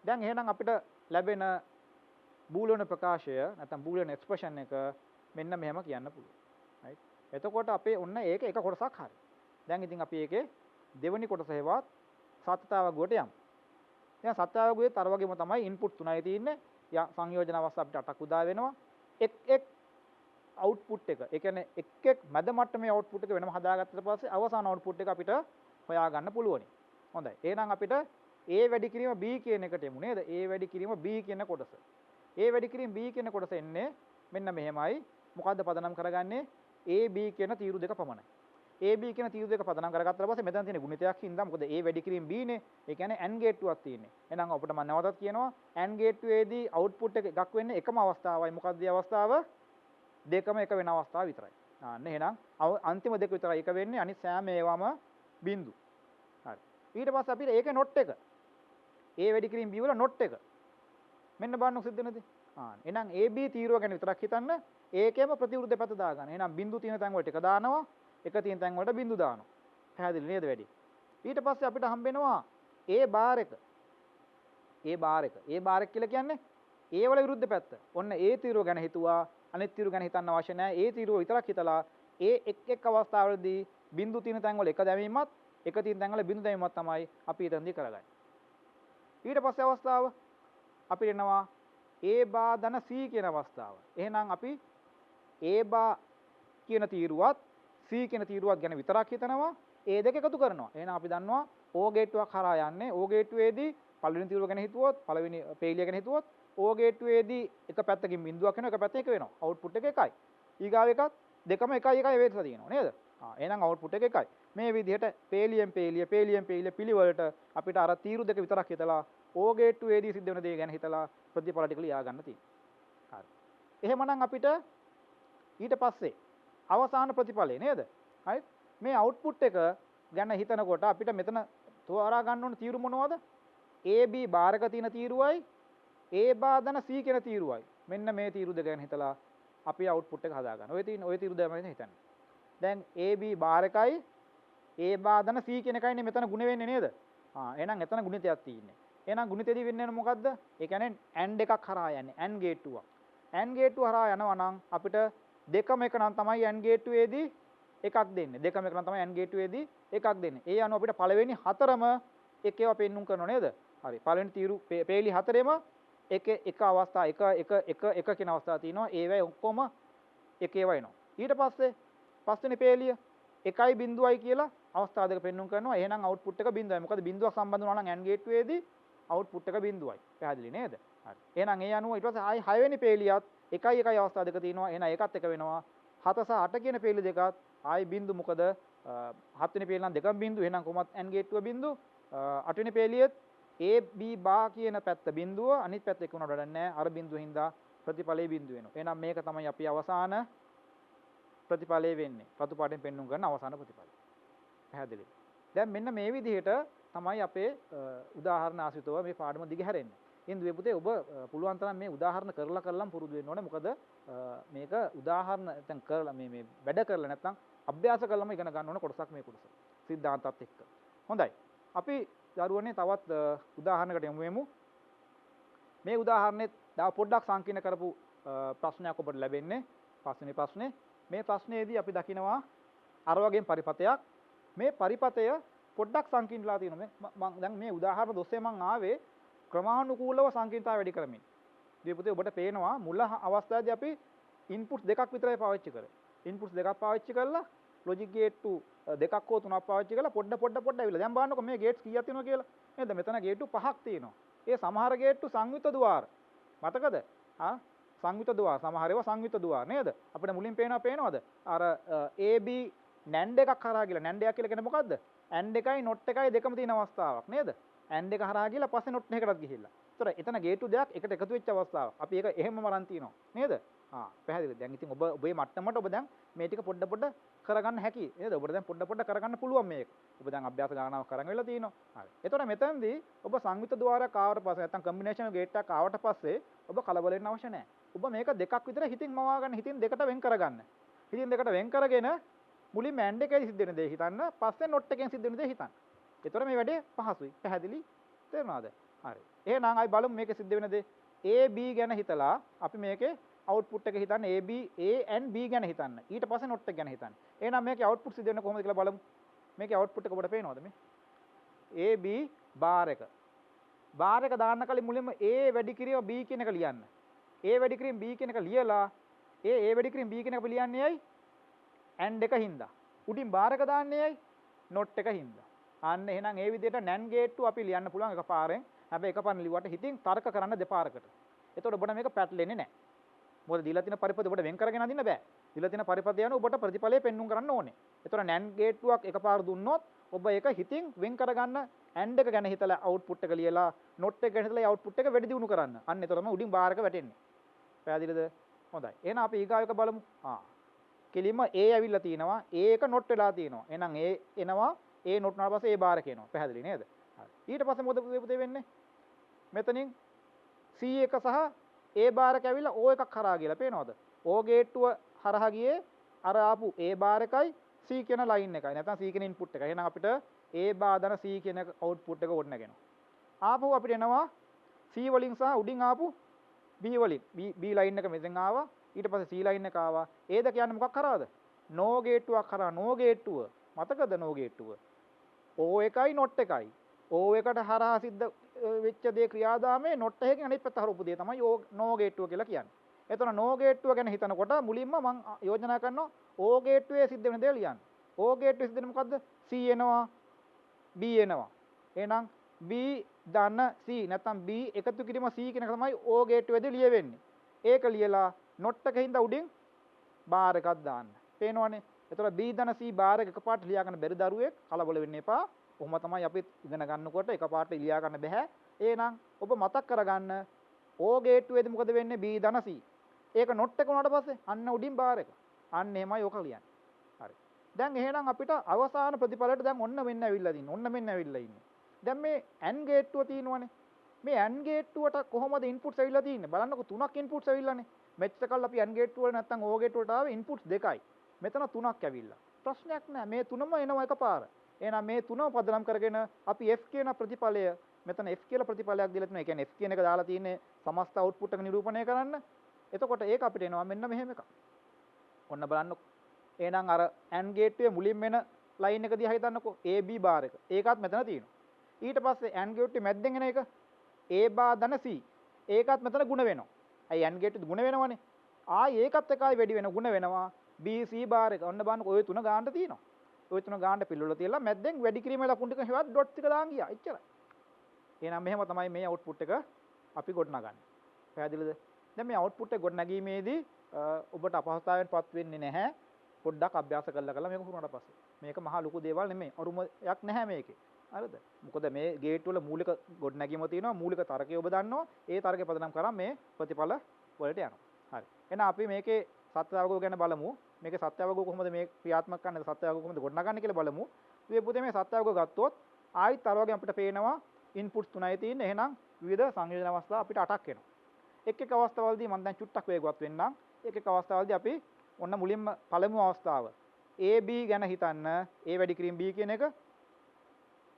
දැන් එහෙනම් අපිට ලැබෙන බූලියන ප්‍රකාශය නැත්නම් බූලියන එක්ස්ප්‍රෙෂන් එක මෙන්න මෙහෙම කියන්න පුළුවන්. right? එතකොට අපේ ඔන්න ඒක එක කොටසක් හරි. දැන් ඉතින් අපි ඒකේ දෙවෙනි කොටස හේවත් සත්‍යතාවගුවට යමු. දැන් සත්‍යතාවගුවේත් අර වගේම තමයි ඉන්පුට් තුනයි තියෙන්නේ. සංයෝජන අවස්ථා අපිට 8ක් උදා වෙනවා. එක් අවුට්පුට් එක. ඒ කියන්නේ එක් මැද මට්ටමේ අවුට්පුට් එක වෙනම හදාගත්තට පස්සේ අවසාන අවුට්පුට් එක අපිට හොයාගන්න පුළුවනි. හොඳයි. එහෙනම් අපිට A වැඩි කිරීම B කියන එකට එමු නේද? A වැඩි කිරීම B කියන කොටස. A වැඩි කිරීම B කියන කොටස එන්නේ මෙන්න මෙහෙමයි. මොකද්ද පදනම් කරගන්නේ? A B කියන තීරු දෙක පමණයි. A B කියන තීරු දෙක පදනම් කරගත්තා පස්සේ මෙතන තියෙන ගුණිතයක් හින්දා මොකද A වැඩි කිරීම B නේ. ඒ කියන්නේ AND ගේට්ටුවක් තියෙන්නේ. එහෙනම් අපිට මම නැවතත් කියනවා AND ගේට්ටුවේදී අවුට්පුට් එක එකක් වෙන්නේ එකම අවස්ථාවයි. මොකද්ද ඒ අවස්ථාව? දෙකම එක වෙන අවස්ථාව විතරයි. ආන්න එහෙනම් අන්තිම දෙක විතරයි එක වෙන්නේ. අනිත් සෑම ඒවාම බිඳු. හරි. ඊට පස්සේ අපිට ඒකේ not එක. A වැඩි කිරීම B වල not එක. මෙන්න බලන්න සිද්ධ වෙනද? එහෙනම් AB තීරුව ගැන විතරක් හිතන්න. ඒකේම ප්‍රතිවිරුද්ධ පැත්ත දාගන්න. එහෙනම් බිඳු තියෙන තැන් වලට එක දානවා. එක තියෙන තැන් වලට බිඳු දානවා. පැහැදිලි නේද වැඩි? ඊට පස්සේ අපිට හම්බ වෙනවා A බාර් එක. A බාර් එක. A බාර් එක කියලා කියන්නේ A වල විරුද්ධ පැත්ත. ඔන්න A තීරුව ගැන හිතුවා. අනිත් තීරුව ගැන හිතන්න අවශ්‍ය නැහැ. A තීරුව විතරක් හිතලා එක් අවස්ථාවලදී බිඳු තියෙන තැන් වල එක දැමීමත් එක තියෙන තැන් වල බිඳු දැමීමත් තමයි අපි ඊටන්දී කරගන්නේ. ඊට පස්සේ අවස්ථාව අපිට එනවා A බා ධන C කියන අවස්ථාව. එහෙනම් අපි A බා කියන තීරුවත් C කියන තීරුවත් ගැන විතරක් හිතනවා. A දෙක එකතු කරනවා. එහෙනම් අපි දන්නවා O ගේට්ටුවක් කරා යන්නේ. O ගේට්ටුවේදී පළවෙනි තීරුව ගැන හිතුවොත් පළවෙනි පේලිය ගැන හිතුවොත් O ගේට්ටුවේදී එක පැත්තකින් බිඳුවක් වෙනවා එක පැත්තක එක වෙනවා. අවුට්පුට් එක එකයි. ඊගාව එකත් දෙකම එකයි වෙනස තියෙනවා නේද? එහෙනම් අවුට්පුට් එක එකයි. මේ විදිහට පේලියෙන් පේලිය පිළිවෙලට අපිට අර තීරු දෙක විතරක් හිතලා O ගේට්ටුවේදී සිද්ධ වෙන දේ ගැන හිතලා ප්‍රතිඵල ටික ලියා ගන්න තියෙනවා. හරි. එහෙමනම් අපිට ඊට පස්සේ අවසාන ප්‍රතිඵලය නේද? හරි. මේ අවුට්පුට් එක ගැන හිතනකොට අපිට මෙතන තෝරා ගන්න ඕන තීරු මොනවද? AB බාරක තියෙන තීරුවයි A බාධන C කියන තීරුවයි. මෙන්න මේ තීරු දෙක ගැන හිතලා අපි අවුට්පුට් එක හදා ගන්න. ඔය තීරු දෙක ගැන හිතන්න. දැන් AB බාරකයි A බාධන C කියන එකයිනේ මෙතන ගුණ වෙන්නේ නේද? එහෙනම් එතන ගුණිතයක් තියෙන්නේ. එහෙනම් ගුණිතෙදී වෙන්නේ මොකද්ද? ඒ කියන්නේ AND එකක් හරහා යන්නේ. AND ගේට්ටුවක්. AND ගේට්ටුව හරහා යනවා නම් අපිට දෙකම එක නම් තමයි AND ගේට්ටුවේදී එකක් දෙන්නේ. දෙකම එක නම් තමයි AND ගේට්ටුවේදී එකක් දෙන්නේ. ඒ අනුව අපිට පළවෙනි හතරම එකේව පෙන්눔 කරනවා නේද? හරි. පළවෙනි තීරු පේලි හතරෙම එක අවස්ථා එක කියන අවස්ථා තියෙනවා. ඒවයි ඔක්කොම එකේව එනවා. ඊට පස්සේ පස්වෙනි පේලිය 1.0යි කියලා අවස්ථා දෙක පෙන්눔 කරනවා. එහෙනම් අවුට්පුට් එක 0යි. මොකද බිඳුවක් සම්බන්ධ වුණා නම් AND ගේට්ටුවේදී අවුට්පුට් එක 0යි. පැහැදිලි නේද? හරි. එහෙනම් ඒ අනුව ඊට පස්සේ ආයි 6 වෙනි පේලියත් 1 අවස්ථා දෙක තියෙනවා. එහෙනම් ඒකත් එක වෙනවා. 7 සහ 8 කියන පේලි දෙකත් ආයි බිඳු. මොකද 7 වෙනි පේලිය නම් දෙකම බිඳු. එහෙනම් කොහොමත් AND ගේට්ටුව බිඳු. 8 වෙනි පේලියෙත් A B බා කියන පැත්ත බිඳුව අනිත් පැත්ත එක උනට වැඩක් නැහැ. අර බිඳුව හින්දා ප්‍රතිඵලයේ බිඳුව වෙනවා. එහෙනම් මේක තමයි අපි අවසාන ප්‍රතිඵලය වෙන්නේ. රතු පාටෙන් පෙන්වුම් කරන අවසාන ප්‍රතිඵලය. පැහැදිලිද? දැන් මෙන්න මේ විදිහට තමයි අපේ උදාහරණ ආශ්‍රිතව මේ පාඩම දිගහැරෙන්නේ. ඉන්දුවේ පුතේ ඔබ පුළුවන් තරම් මේ උදාහරණ කරලා පුරුදු වෙන්න ඕනේ. මොකද මේක උදාහරණ නැත්නම් කරලා මේ වැඩ කරලා නැත්නම් අභ්‍යාස කළාම ඉගෙන ගන්න ඕන කොටසක් මේ කොටස. සිද්ධාන්තات එක්ක. හොඳයි. අපි දරුවනේ තවත් උදාහරණයකට යමු වෙමු. මේ උදාහරණෙත් තව පොඩ්ඩක් සංකීර්ණ කරපු ප්‍රශ්නයක් ඔබට ලැබෙන්නේ. පස්වෙනි ප්‍රශ්නේ. මේ ප්‍රශ්නයේදී අපි දකිනවා අර වගේම පරිපතයක්. මේ පරිපතය පොඩ්ඩක් සංකීර්ණලා තියෙනවා. මම දැන් මේ උදාහරණ දොස්සේ මම ආවේ ක්‍රමානුකූලව සංකීර්ණතාවය වැඩි කරමින්. දීපුතේ ඔබට පේනවා මුල අවස්ථාවේදී අපි ඉන්පුට්ස් දෙකක් විතරයි පාවිච්චි කරේ. ඉන්පුට්ස් දෙකක් පාවිච්චි කරලා ලොජික් ගේට්ටු දෙකක් හෝ තුනක් පාවිච්චි කරලා පොඩ ඇවිල්ලා. දැන් බලන්නකො මේ ගේට්ස් කීයක් තියෙනවා කියලා. නේද? මෙතන ගේට්ටු 5ක් තියෙනවා. ඒ සමහර ගේට්ටු සංයුත ద్వාර. මතකද? සංයුත ద్వාර. සමහර ඒවා සංයුත ద్వාර නේද? අපිට මුලින් පේනවද? අර AB NAND එකක් හරහා ගිහලා NAND එකක් කියලා කියන්නේ මොකද්ද? AND එකයි NOT එකයි දෙකම තියෙන අවස්ථාවක් නේද? AND එක හරහා ගිහලා පස්සේ NOT එකකටත් ගිහිල්ලා. ඒතර එතන ගේට්ටු දෙකක් එකට එකතු වෙච්ච අවස්ථාවක්. අපි ඒක එහෙමම අරන් තිනවා නේද? පැහැදිලිද? දැන් ඉතින් ඔබේ මට්ටමට ඔබ දැන් මේ ටික පොඩ කරගන්න හැකි නේද? ඔබට දැන් පොඩ කරගන්න පුළුවන් මේක. ඔබ දැන් අභ්‍යාස ගණනාවක් කරන් වෙලා තිනවා. හරි. එතකොට මෙතනදී ඔබ සංයුත ద్వාරයක් ආවට පස්සේ නැත්නම් කම්බිනේෂන් ගේට් එකක් ආවට පස්සේ ඔබ කලබල වෙන්න අවශ්‍ය නැහැ. ඔබ මේක දෙකක් විතර හිතින් මවා ගන්න, හිතින් දෙකට වෙන් කරගන්න. හිතින් දෙකට වෙන් කරගෙන මුලින්ම AND එකේ සිද්ධ වෙන දේ හිතන්න, පස්සේ NOT එකෙන් සිද්ධ වෙන දේ හිතන්න. එතකොට මේ වැඩේ පහසුයි. පැහැදිලි? තේරුණාද? හරි. එහෙනම් ආයි බලමු මේකේ සිද්ධ වෙන දේ. A B ගැන හිතලා අපි මේකේ අවුට්පුට් එක හිතන්න A and B ගැන හිතන්න. ඊට පස්සේ NOT එක ගැන හිතන්න. එහෙනම් මේකේ අවුට්පුට් සිද්ධ වෙන්නේ කොහොමද කියලා බලමු. මේකේ අවුට්පුට් එක ඔබට පේනවද මේ? A B බාර් එක. බාර් එක දාන්න කලින් මුලින්ම A වැඩි කිරීම B කියන එක ලියන්න. A වැඩි කිරීම B කියන එක ලියලා A වැඩි කිරීම B කියන එක අපි ලියන්නේ ඇයි? AND එක හින්දා. උඩින් බාර් එක දාන්නේ ඇයි? NOT එක හින්දා. අන්න එහෙනම් ඒ විදිහට NAND ගේට්ටු අපි ලියන්න පුළුවන් එකපාරෙන්. හැබැයි එකපාරෙන් ලිව්වට හිතින් තර්ක කරන්න දෙපාරකට. එතකොට ඔබට මේක පැටලෙන්නේ නැහැ. මොකද දීලා තියෙන පරිපද ඔබට වෙන් කරගෙන අදින්න බෑ. දීලා තියෙන පරිපදය යන ඔබට ප්‍රතිඵලය පෙන්වන්න කරන්න ඕනේ. එතකොට NAND ගේට්ටුවක් එකපාර දුන්නොත් ඔබ ඒක හිතින් වෙන් කරගන්න AND එක ගැන හිතලා අවුට්පුට් එක ලියලා NOT එක ගැන හිතලා අවුට්පුට් එක වැඩි දියුණු කරන්න. අන්න එතකොටම උඩින් බාර් එක වැටෙන්නේ. පැහැදිලිද? හොඳයි. එහෙනම් අපි ඊගාව එක බලමු. කෙලින්ම A ඇවිල්ලා තිනවා. A එක NOT වෙලා තිනවා. එහෙනම් A එනවා. A NOT වුණාට පස්සේ A බාර් එක එනවා. පැහැදිලි නේද? හරි. ඊට පස්සේ මොකද වෙන්නේ? මෙතනින් C එක සහ A බාර් එක ඇවිල්ලා O එකක් හරහා ගිහලා පේනවද? O ගේට්ටුව හරහා ගියේ අර ආපු A බාර් එකයි C කියන ලයින් එකයි. නැත්නම් C කියන ඉන්පුට් එකයි. එහෙනම් අපිට A බාදන C කියන අවුට්පුට් එක ගොඩනගෙනවා. ආපහු අපිට එනවා C වලින් සහ උඩින් ආපු B වලින්. B ලයින් එක මෙතෙන් ආවා. ඊට පස්සේ C ලයින් එක ආවා. Aද කියන්නේ මොකක් කරාද? NO ගේට්ටුවක් කරා. NO ගේට්ටුව. මතකද NO ගේට්ටුව? O එකයි NOT එකයි. O එකට හරහා සිද්ධ වෙච්ච දේ ක්‍රියාදාමයේ NOT එකකින් අනිත් පැත්ත හරවපු දේ තමයි NO ගේට්ටුව කියලා කියන්නේ. එතන NO ගේට්ටුව ගැන හිතනකොට මුලින්ම මම යෝජනා කරනවා O ගේට්ටුවේ සිද්ධ වෙන දේ ලියන්න. O ගේට්ටුවේ සිද්ධ වෙන්නේ මොකද්ද? C එනවා, B එනවා. එහෙනම් B ධන C නැත්නම් B එකතු කිරීම C කියන එක තමයි O ගේට්ටුවේදී ලියවෙන්නේ. ඒක ලියලා NOT එකකින්ද උඩින් බාර් එකක් දාන්න. පේනවනේ? එතකොට B ධන C බාර් එක එකපාරට ලියා ගන්න බැරි දරුවෙක් කලබල වෙන්න එපා. කොහොම තමයි අපි ඉගෙන ගන්නකොට එකපාරට ලියා ගන්න බෑ. එහෙනම් ඔබ මතක් කරගන්න O ගේට්ටුවේදී මොකද වෙන්නේ? B ධන C. ඒක NOT එක උනාට පස්සේ අන්න උඩින් බාර් එක. අන්න එහෙමයි ඔක ලියන්නේ. හරි. දැන් එහෙනම් අපිට අවසාන ප්‍රතිඵලයට දැන් ඔන්න මෙන්න ඇවිල්ලා තින්නේ. ඔන්න මෙන්න ඇවිල්ලා ඉන්නේ. දැන් මේ AND ගේට්ටුව තියෙනවනේ. මේ AND ගේට්ටුවට කොහොමද ඉන්පුට්ස් ඇවිල්ලා තියෙන්නේ? බලන්නකො තුනක් ඉන්පුට්ස් ඇවිල්ලානේ. මෙච්චර කල් අපි AND ගේට්ටුව වල නැත්නම් O ගේට්ටුවට ආවේ ඉන්පුට්ස් දෙකයි. මෙතන තුනක් ඇවිල්ලා. ප්‍රශ්නයක් නැහැ. මේ තුනම එනවා එකපාර. එහෙනම් මේ තුනම පදනම් කරගෙන අපි F කියන ප්‍රතිඵලය මෙතන F කියලා ප්‍රතිඵලයක් දීලා තියෙනවා. ඒ කියන්නේ F කියන එක දාලා තියෙන්නේ සමස්ත අවුට්පුට් එක නිරූපණය කරන්න. එතකොට ඒක අපිට එනවා මෙන්න මෙහෙම එකක්. ඔන්න බලන්නකො. එහෙනම් අර AND ගේට්ටුවේ මුලින් වෙන ලයින් එක දිහා හිතන්නකො. AB බාර් එක. ඒකත් මෙතන තියෙනවා. ඊට පස්සේ AND ගේට්ටුවේ මැද්දෙන් එන එක A බා ධන C. ඒකත් මෙතන ಗುಣ වෙනවා. අයි AND ගේට්ටුවේ ಗುಣ වෙනවනේ. ආයි ඒකත් එකයි වැඩි වෙන ಗುಣ වෙනවා. B C බාර් එක. ඔන්න බලන්නකො ඔය තුන ගානට තියෙනවා. ඔය තුන ගානට පිළිවෙල තියලා මැද්දෙන් වැඩි කිරීමේ ලකුණු ටික හෙවත් ඩොට් ටික දාන් ගියා. එච්චරයි. එහෙනම් මෙහෙම තමයි මේ අවුට්පුට් එක අපි ගොඩනගන්නේ. පැහැදිලිද? දැන් මේ අවුට්පුට් එක ගොඩනැගීමේදී ඔබට අපහසුතාවයන්පත් වෙන්නේ නැහැ. පොඩ්ඩක් අභ්‍යාස කරලා මේක පුරුණාට පස්සේ. මේක මහා ලොකු දේවල් නෙමෙයි. අරුමයක් නැහැ මේකේ. හරිද? මොකද මේ ගේට්ටු වල මූලික ගොඩනැගීම තියෙනවා මූලික තර්කය ඔබ දන්නවා. ඒ තර්කය පදනම් කරා මේ ප්‍රතිඵල වලට යනවා. හරි. එහෙනම් අපි මේකේ සත්‍ය අවබෝධ ගැන බලමු. මේකේ සත්‍ය අවබෝධ කොහොමද මේ ක්‍රියාත්මක කරන්නේ? සත්‍ය අවබෝධ කොහොමද ගොඩනගන්නේ කියලා බලමු. මේ පුතේ මේ සත්‍ය අවබෝධ ගත්තොත් ආයිත් අර වගේ අපිට පේනවා ඉන්පුට්ස් තුනයි තියෙන්නේ. එහෙනම් විවිධ සංයෝජන අවස්ථා අපිට 8ක් එනවා. එක් එක් අවස්ථාවලදී මම දැන් චුට්ටක් වේගවත් වෙන්නම්. එක් එක් අවස්ථාවලදී අපි ඔන්න මුලින්ම පළමු අවස්ථාව A B ගැන හිතන්න. A වැඩි කිරීම B කියන එක.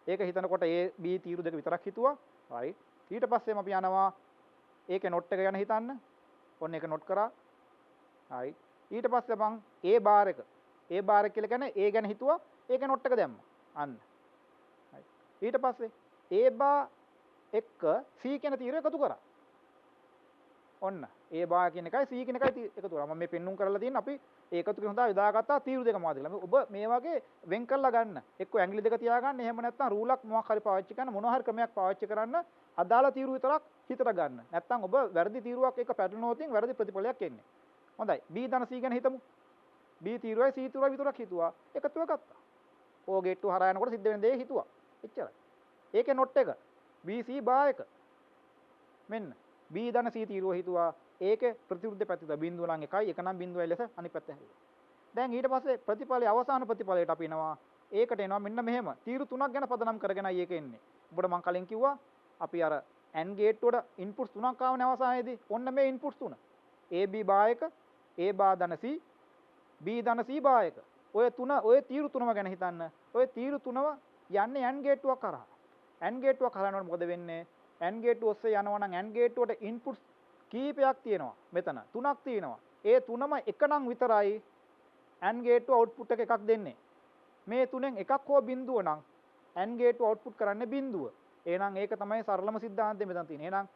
ඒක හිතනකොට A B තීරු දෙක විතරක් හිතුවා. right. ඊට පස්සේම අපි යනවා ඒකේ නොට් එක ගැන හිතන්න. ඔන්න ඒක නොට් කරා. right. ඊට පස්සේ මං A බාර් එක. A බාර් එක කියලා කියන්නේ A ගැන හිතුවා. ඒකේ නොට් එක දැම්මා. අන්න. right. ඊට පස්සේ A බාර් එක්ක C කියන තීරය එකතු කරා. ඔන්න A බාර් කියන එකයි C කියන එකයි එකතු කරා. මම මේ පෙන්눔 කරලා තියෙන අපි ඒකතු කරන සඳහා යොදාගත්තා තීරු දෙක මොනවද කියලා. ඔබ මේ වගේ වෙන් කරලා ගන්න. එක්ක ඇඟිලි දෙක තියාගන්න. එහෙම නැත්නම් රූලක් මොකක් හරි පාවිච්චි කරන්න. මොනවා හරි ක්‍රමයක් පාවිච්චි කරන්න. අදාළ තීරු විතරක් හිතට ගන්න. නැත්නම් ඔබ වැරදි තීරුවක් එක පැටලුනොත් වැරදි ප්‍රතිඵලයක් එන්නේ. හොඳයි. B ධන C ගැන හිතමු. B තීරුවයි C තීරුවයි විතරක් හිතුවා. එකතුව ගත්තා. O ගේට්ටුව හරහා යනකොට සිද්ධ වෙන දේ හිතුවා. එච්චරයි. ඒකේ නොට් එක BC බා එක. මෙන්න B ධන C තීරුව හිතුවා. ඒකේ ප්‍රතිවිරුද්ධ පැත්තට බිඳුව නම් එකයි එක නම් බිඳුවයි ලෙස අනිත් පැත්ත හැරුවා. දැන් ඊට පස්සේ ප්‍රතිඵලයේ අවසාන ප්‍රතිඵලයට අපි එනවා. ඒකට එනවා මෙන්න මෙහෙම. තීරු තුනක් ගැන පදනම් කරගෙනයි ඒක එන්නේ. ඔබට මම කලින් කිව්වා අපි අර AND ගේට්ටුවට ඉන්පුට්ස් තුනක් ආවනේ අවසානයේදී. ඔන්න මේ ඉන්පුට්ස් තුන. AB බා එක, A බා ධන C, B ධන C බා එක. ඔය තීරු තුනම ගැන හිතන්න. ඔය තීරු තුනම යන්නේ AND ගේට්ටුවක් කරා. AND ගේට්ටුවක් කරා යනකොට මොකද වෙන්නේ? AND ගේට්ටුව ඔස්සේ යනවා නම් AND ගේට්ටුවට ඉන්පුට්ස් කීපයක් තියෙනවා. මෙතන තුනක් තියෙනවා. ඒ තුනම එකනම් විතරයි AND ගේට්ටුව අවුට්පුට් එක එකක් දෙන්නේ. මේ තුනෙන් එකක් හෝ බිඳුව නම් AND ගේට්ටුව අවුට්පුට් කරන්නේ බිඳුව. එහෙනම් ඒක තමයි සරලම සිද්ධාන්තය මෙතන තියෙන්නේ. එහෙනම්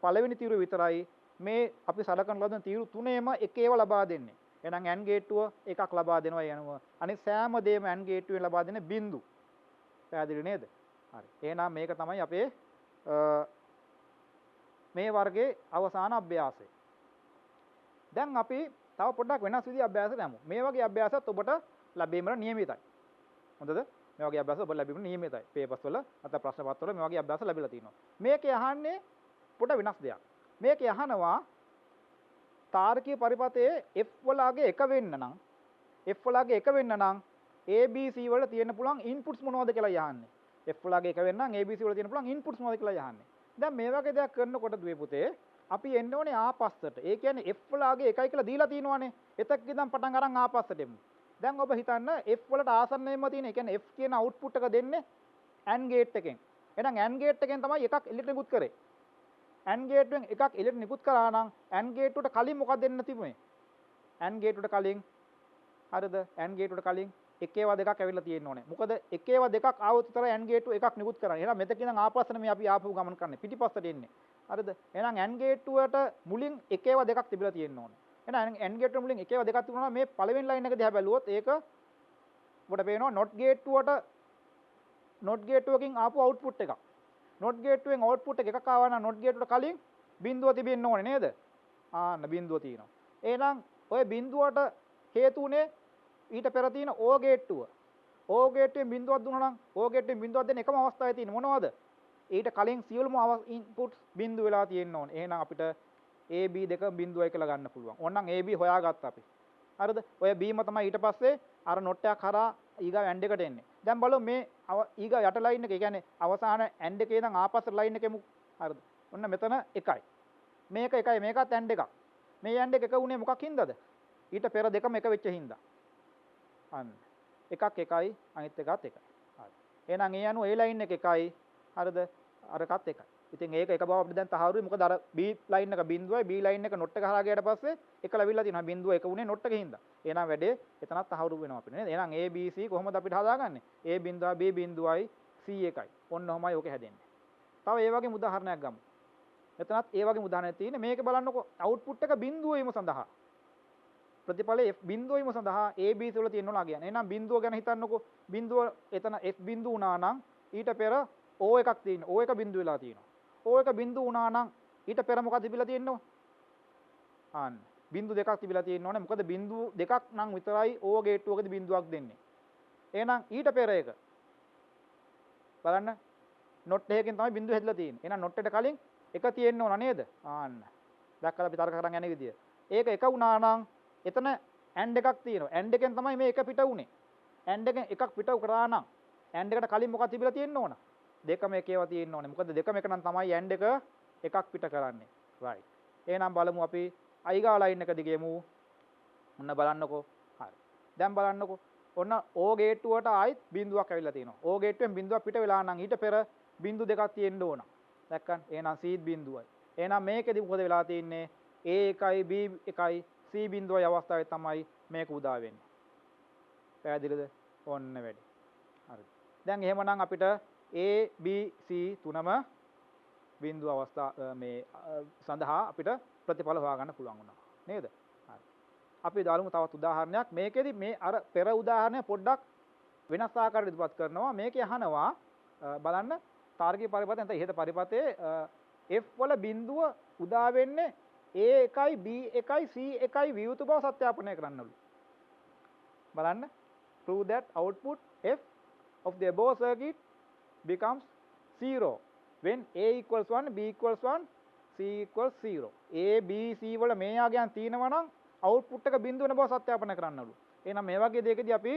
පළවෙනි තීරුව විතරයි මේ අපි සලකන ලද තීරු තුනේම එකේව ලබා දෙන්නේ. එහෙනම් AND ගේට්ටුව එකක් ලබා දෙනවා යනවා. අනිත් සෑම දෙයක්ම AND ගේට්ටුවෙන් ලබා දෙන්නේ බිඳු. පැහැදිලි නේද? හරි. එහෙනම් මේක තමයි අපේ මේ වර්ගයේ අවසාන අභ්‍යාසය. දැන් අපි තව පොඩ්ඩක් වෙනස් විදිහේ අභ්‍යාසයකට යමු. මේ වගේ අභ්‍යාසات ඔබට ලැබීමට නියමිතයි. හොඳද? මේ වගේ අභ්‍යාස ඔබ ලැබීමට නියමිතයි. පේපර්ස් වල නැත්නම් ප්‍රශ්න පත්‍ර වල මේ වගේ අභ්‍යාස ලැබිලා තියෙනවා. මේකේ අහන්නේ පොඩ වෙනස් දෙයක්. මේකේ අහනවා තාරකීය පරිපථයේ F වලගේ එක වෙන්න නම් F වලගේ එක වෙන්න නම් ABC වල තියෙන්න පුළුවන් ඉන්පුට්ස් මොනවද කියලා යහන්නේ. F වලගේ එක වෙන්න නම් ABC වල තියෙන්න පුළුවන් ඉන්පුට්ස් මොනවද කියලා යහන්නේ. දැන් මේ වගේ දෙයක් කරනකොට දුවේ පුතේ අපි එන්න ඕනේ ආපස්සට. ඒ කියන්නේ F වලගේ එකයි කියලා දීලා තියෙනවානේ. එතක ඉඳන් පටන් අරන් ආපස්සට එමු. දැන් ඔබ හිතන්න F වලට ආසන්නයෙන්ම තියෙන, ඒ කියන්නේ F කියන අවුට්පුට් එක දෙන්නේ AND ගේට් එකෙන්. එහෙනම් AND ගේට් එකෙන් තමයි එකක් එලිට නිකුත් කරේ. AND ගේට්ටුවෙන් එකක් එලිට නිකුත් කරා නම් AND ගේට්ටුවට කලින් මොකක්ද දෙන්න තිබුණේ? AND ගේට්ටුවට කලින් හරිද? AND ගේට්ටුවට කලින් එකේවා දෙකක් ඇවිල්ලා තියෙන්න ඕනේ. මොකද එකේවා දෙකක් ආවොත් විතරයි AND ගේට්ටුව එකක් නිකුත් කරන්නේ. එහෙනම් මෙතක ඉඳන් ආපස්සට මේ අපි ආපහු ගමන් කරන්නේ. පිටිපස්සට එන්නේ. හරිද? එහෙනම් AND ගේට්ටුවට මුලින් එකේවා දෙකක් තිබිලා තියෙන්න ඕනේ. එහෙනම් AND ගේට්ටුව මුලින් එකේවා දෙකක් තිබුණා නම් මේ පළවෙනි ලයින් එක දිහා බැලුවොත් ඒක ඔබට පේනවා NOT ගේට්ටුවකින් ආපු අවුට්පුට් එකක්. NOT ගේට්ටුවෙන් අවුට්පුට් එකක් ආවා නම් NOT ගේට්ටුවට කලින් බිඳුව තිබෙන්න ඕනේ නේද? ආන්න බිඳුව තියෙනවා. එහෙනම් ඔය බිඳුවට හේතු උනේ ඊට පෙර තියෙන O ගේට්ටුව. O ගේට්ටුවෙන් බිඳුවක් දුන්නා නම් O ගේට්ටුවෙන් බිඳුවක් දෙන්න එකම අවස්ථාවේ තියෙන්නේ මොනවද? ඊට කලින් සියලුම ඉන්පුට්ස් බිඳු වෙලා තියෙන්න ඕනේ. එහෙනම් අපිට AB දෙක බිඳුවයි කියලා ගන්න පුළුවන්. ඕනනම් AB හොයාගත්තා අපි. හරිද? ඔය B ම තමයි ඊට පස්සේ අර නොට් එකක් හරහා ඊගා AND එකට එන්නේ. දැන් බලමු මේ ඊගා යට ලයින් එක, ඒ කියන්නේ අවසාන AND එකේ ඉඳන් ආපස්සට ලයින් එකෙමු. හරිද? ඔන්න මෙතන එකයි. මේක එකයි, මේකත් AND එකක්. මේ AND එක උනේ මොකක් හින්දාද? ඊට පෙර දෙකම එක වෙච්ච හින්දා. අන්න. එකක් එකයි, අනිත් එකත් එකයි. හරි. එහෙනම් ඒ අනුව ඒ ලයින් එක එකයි. හරිද? අරකත් එකයි. ඉතින් ඒක එක බව අපිට දැන් තහවුරුයි. මොකද අර B ලයින් එක බිඳුවයි, B ලයින් එක නොට් එක හරහා ගියට පස්සේ එක ලැබිලා තියෙනවා. බිඳුව එක උනේ නොට් එකේ හින්දා. එහෙනම් වැඩේ එතනත් තහවුරු වෙනවා අපිට නේද? එහෙනම් A B C කොහොමද අපිට හදාගන්නේ? A බිඳුවයි, B බිඳුවයි, C එකයි. ඔන්න ඔහමයි ඕකේ හැදෙන්නේ. තව ඒ වගේම උදාහරණයක් ගමු. එතනත් ඒ වගේම උදාහරණයක් තියෙන්නේ. මේක බලන්නකො අවුට්පුට් එක බිඳුව වීම සඳහා. ප්‍රතිඵලයේ F බිඳුව වීම සඳහා A B C වල තියෙනවා කියන්නේ. එහෙනම් බිඳුව ගැන හිතන්නකො. බිඳුව එතන F බිඳුව වුණා නම් ඊට පෙර O එකක් තියෙනවා. O එක බිඳුව වෙලා තියෙනවා. O එක බිඳුව වුණා නම් ඊට පෙර මොකක්ද තිබිලා තියෙන්නේ? ආන්න. බිඳු දෙකක් තිබිලා තියෙන්න ඕනේ. මොකද බිඳු දෙකක් නම් විතරයි O ගේට්ටුවකදී බිඳුවක් දෙන්නේ. එහෙනම් ඊට පෙර එක බලන්න නොට් එකකින් තමයි බිඳුව හැදලා තියෙන්නේ. එහෙනම් නොට් එකට කලින් එක තියෙන්න ඕන නේද? ආන්න. දැක්කද අපි තර්ක කරන් යන විදිය. ඒක එක වුණා නම් එතන ඇන්ඩ් එකක් තියෙනවා. ඇන්ඩ් එකෙන් තමයි මේ එක පිට වුනේ. ඇන්ඩ් එකෙන් එකක් පිට කරා නම් ඇන්ඩ් එකට කලින් මොකක්ද තිබිලා තියෙන්න ඕන? දෙකම එකේව තියෙන්න ඕනේ. මොකද දෙකම එක නම් තමයි ඇන්ඩ් එක එකක් පිට කරන්නේ. right. එහෙනම් බලමු අපි අයිගා ලයින් එක දිගේමු. ඔන්න බලන්නකෝ. හරි. දැන් බලන්නකෝ. ඔන්න O ගේට්ටුවට ආයිත් බිඳුවක් ඇවිල්ලා තියෙනවා. O ගේට්ටුවෙන් බිඳුවක් පිට වෙලා නම් ඊට පෙර බිඳු දෙකක් තියෙන්න ඕන. දැක්කන්? එහෙනම් C බිඳුවයි. එහෙනම් මේකෙදි මොකද වෙලා තියෙන්නේ? A එකයි B එකයි C බිඳුවයි අවස්ථාවේ තමයි මේක උදා වෙන්නේ. පැහැදිලිද? ඔන්න වැඩි. හරි. දැන් එහෙමනම් අපිට A B C තුනම බිඳුව අවස්ථා මේ සඳහා අපිට ප්‍රතිඵල හොයාගන්න පුළුවන් වුණා. නේද? හරි. අපි දාලමු තවත් උදාහරණයක්. මේකෙදි මේ අර පෙර උදාහරණය පොඩ්ඩක් වෙනස් ආකාරයකට ඉදිරිපත් කරනවා. මේකේ අහනවා බලන්න තාර්කික පරිපථය නැත්නම් ඉහත පරිපථයේ F වල බිඳුව උදා වෙන්නේ A එකයි B එකයි C එකයි විය යුතු බව සත්‍යාපනය කරන්නලු. බලන්න prove that output F of the above circuit becomes 0 when A equals 1 B equals 1 C equals 0. A B C වල මේ ආගයන් තියෙනවා නම් output එක බිඳුව වෙන බව සත්‍යාපනය කරන්නලු. එහෙනම් මේ වගේ දෙයකදී අපි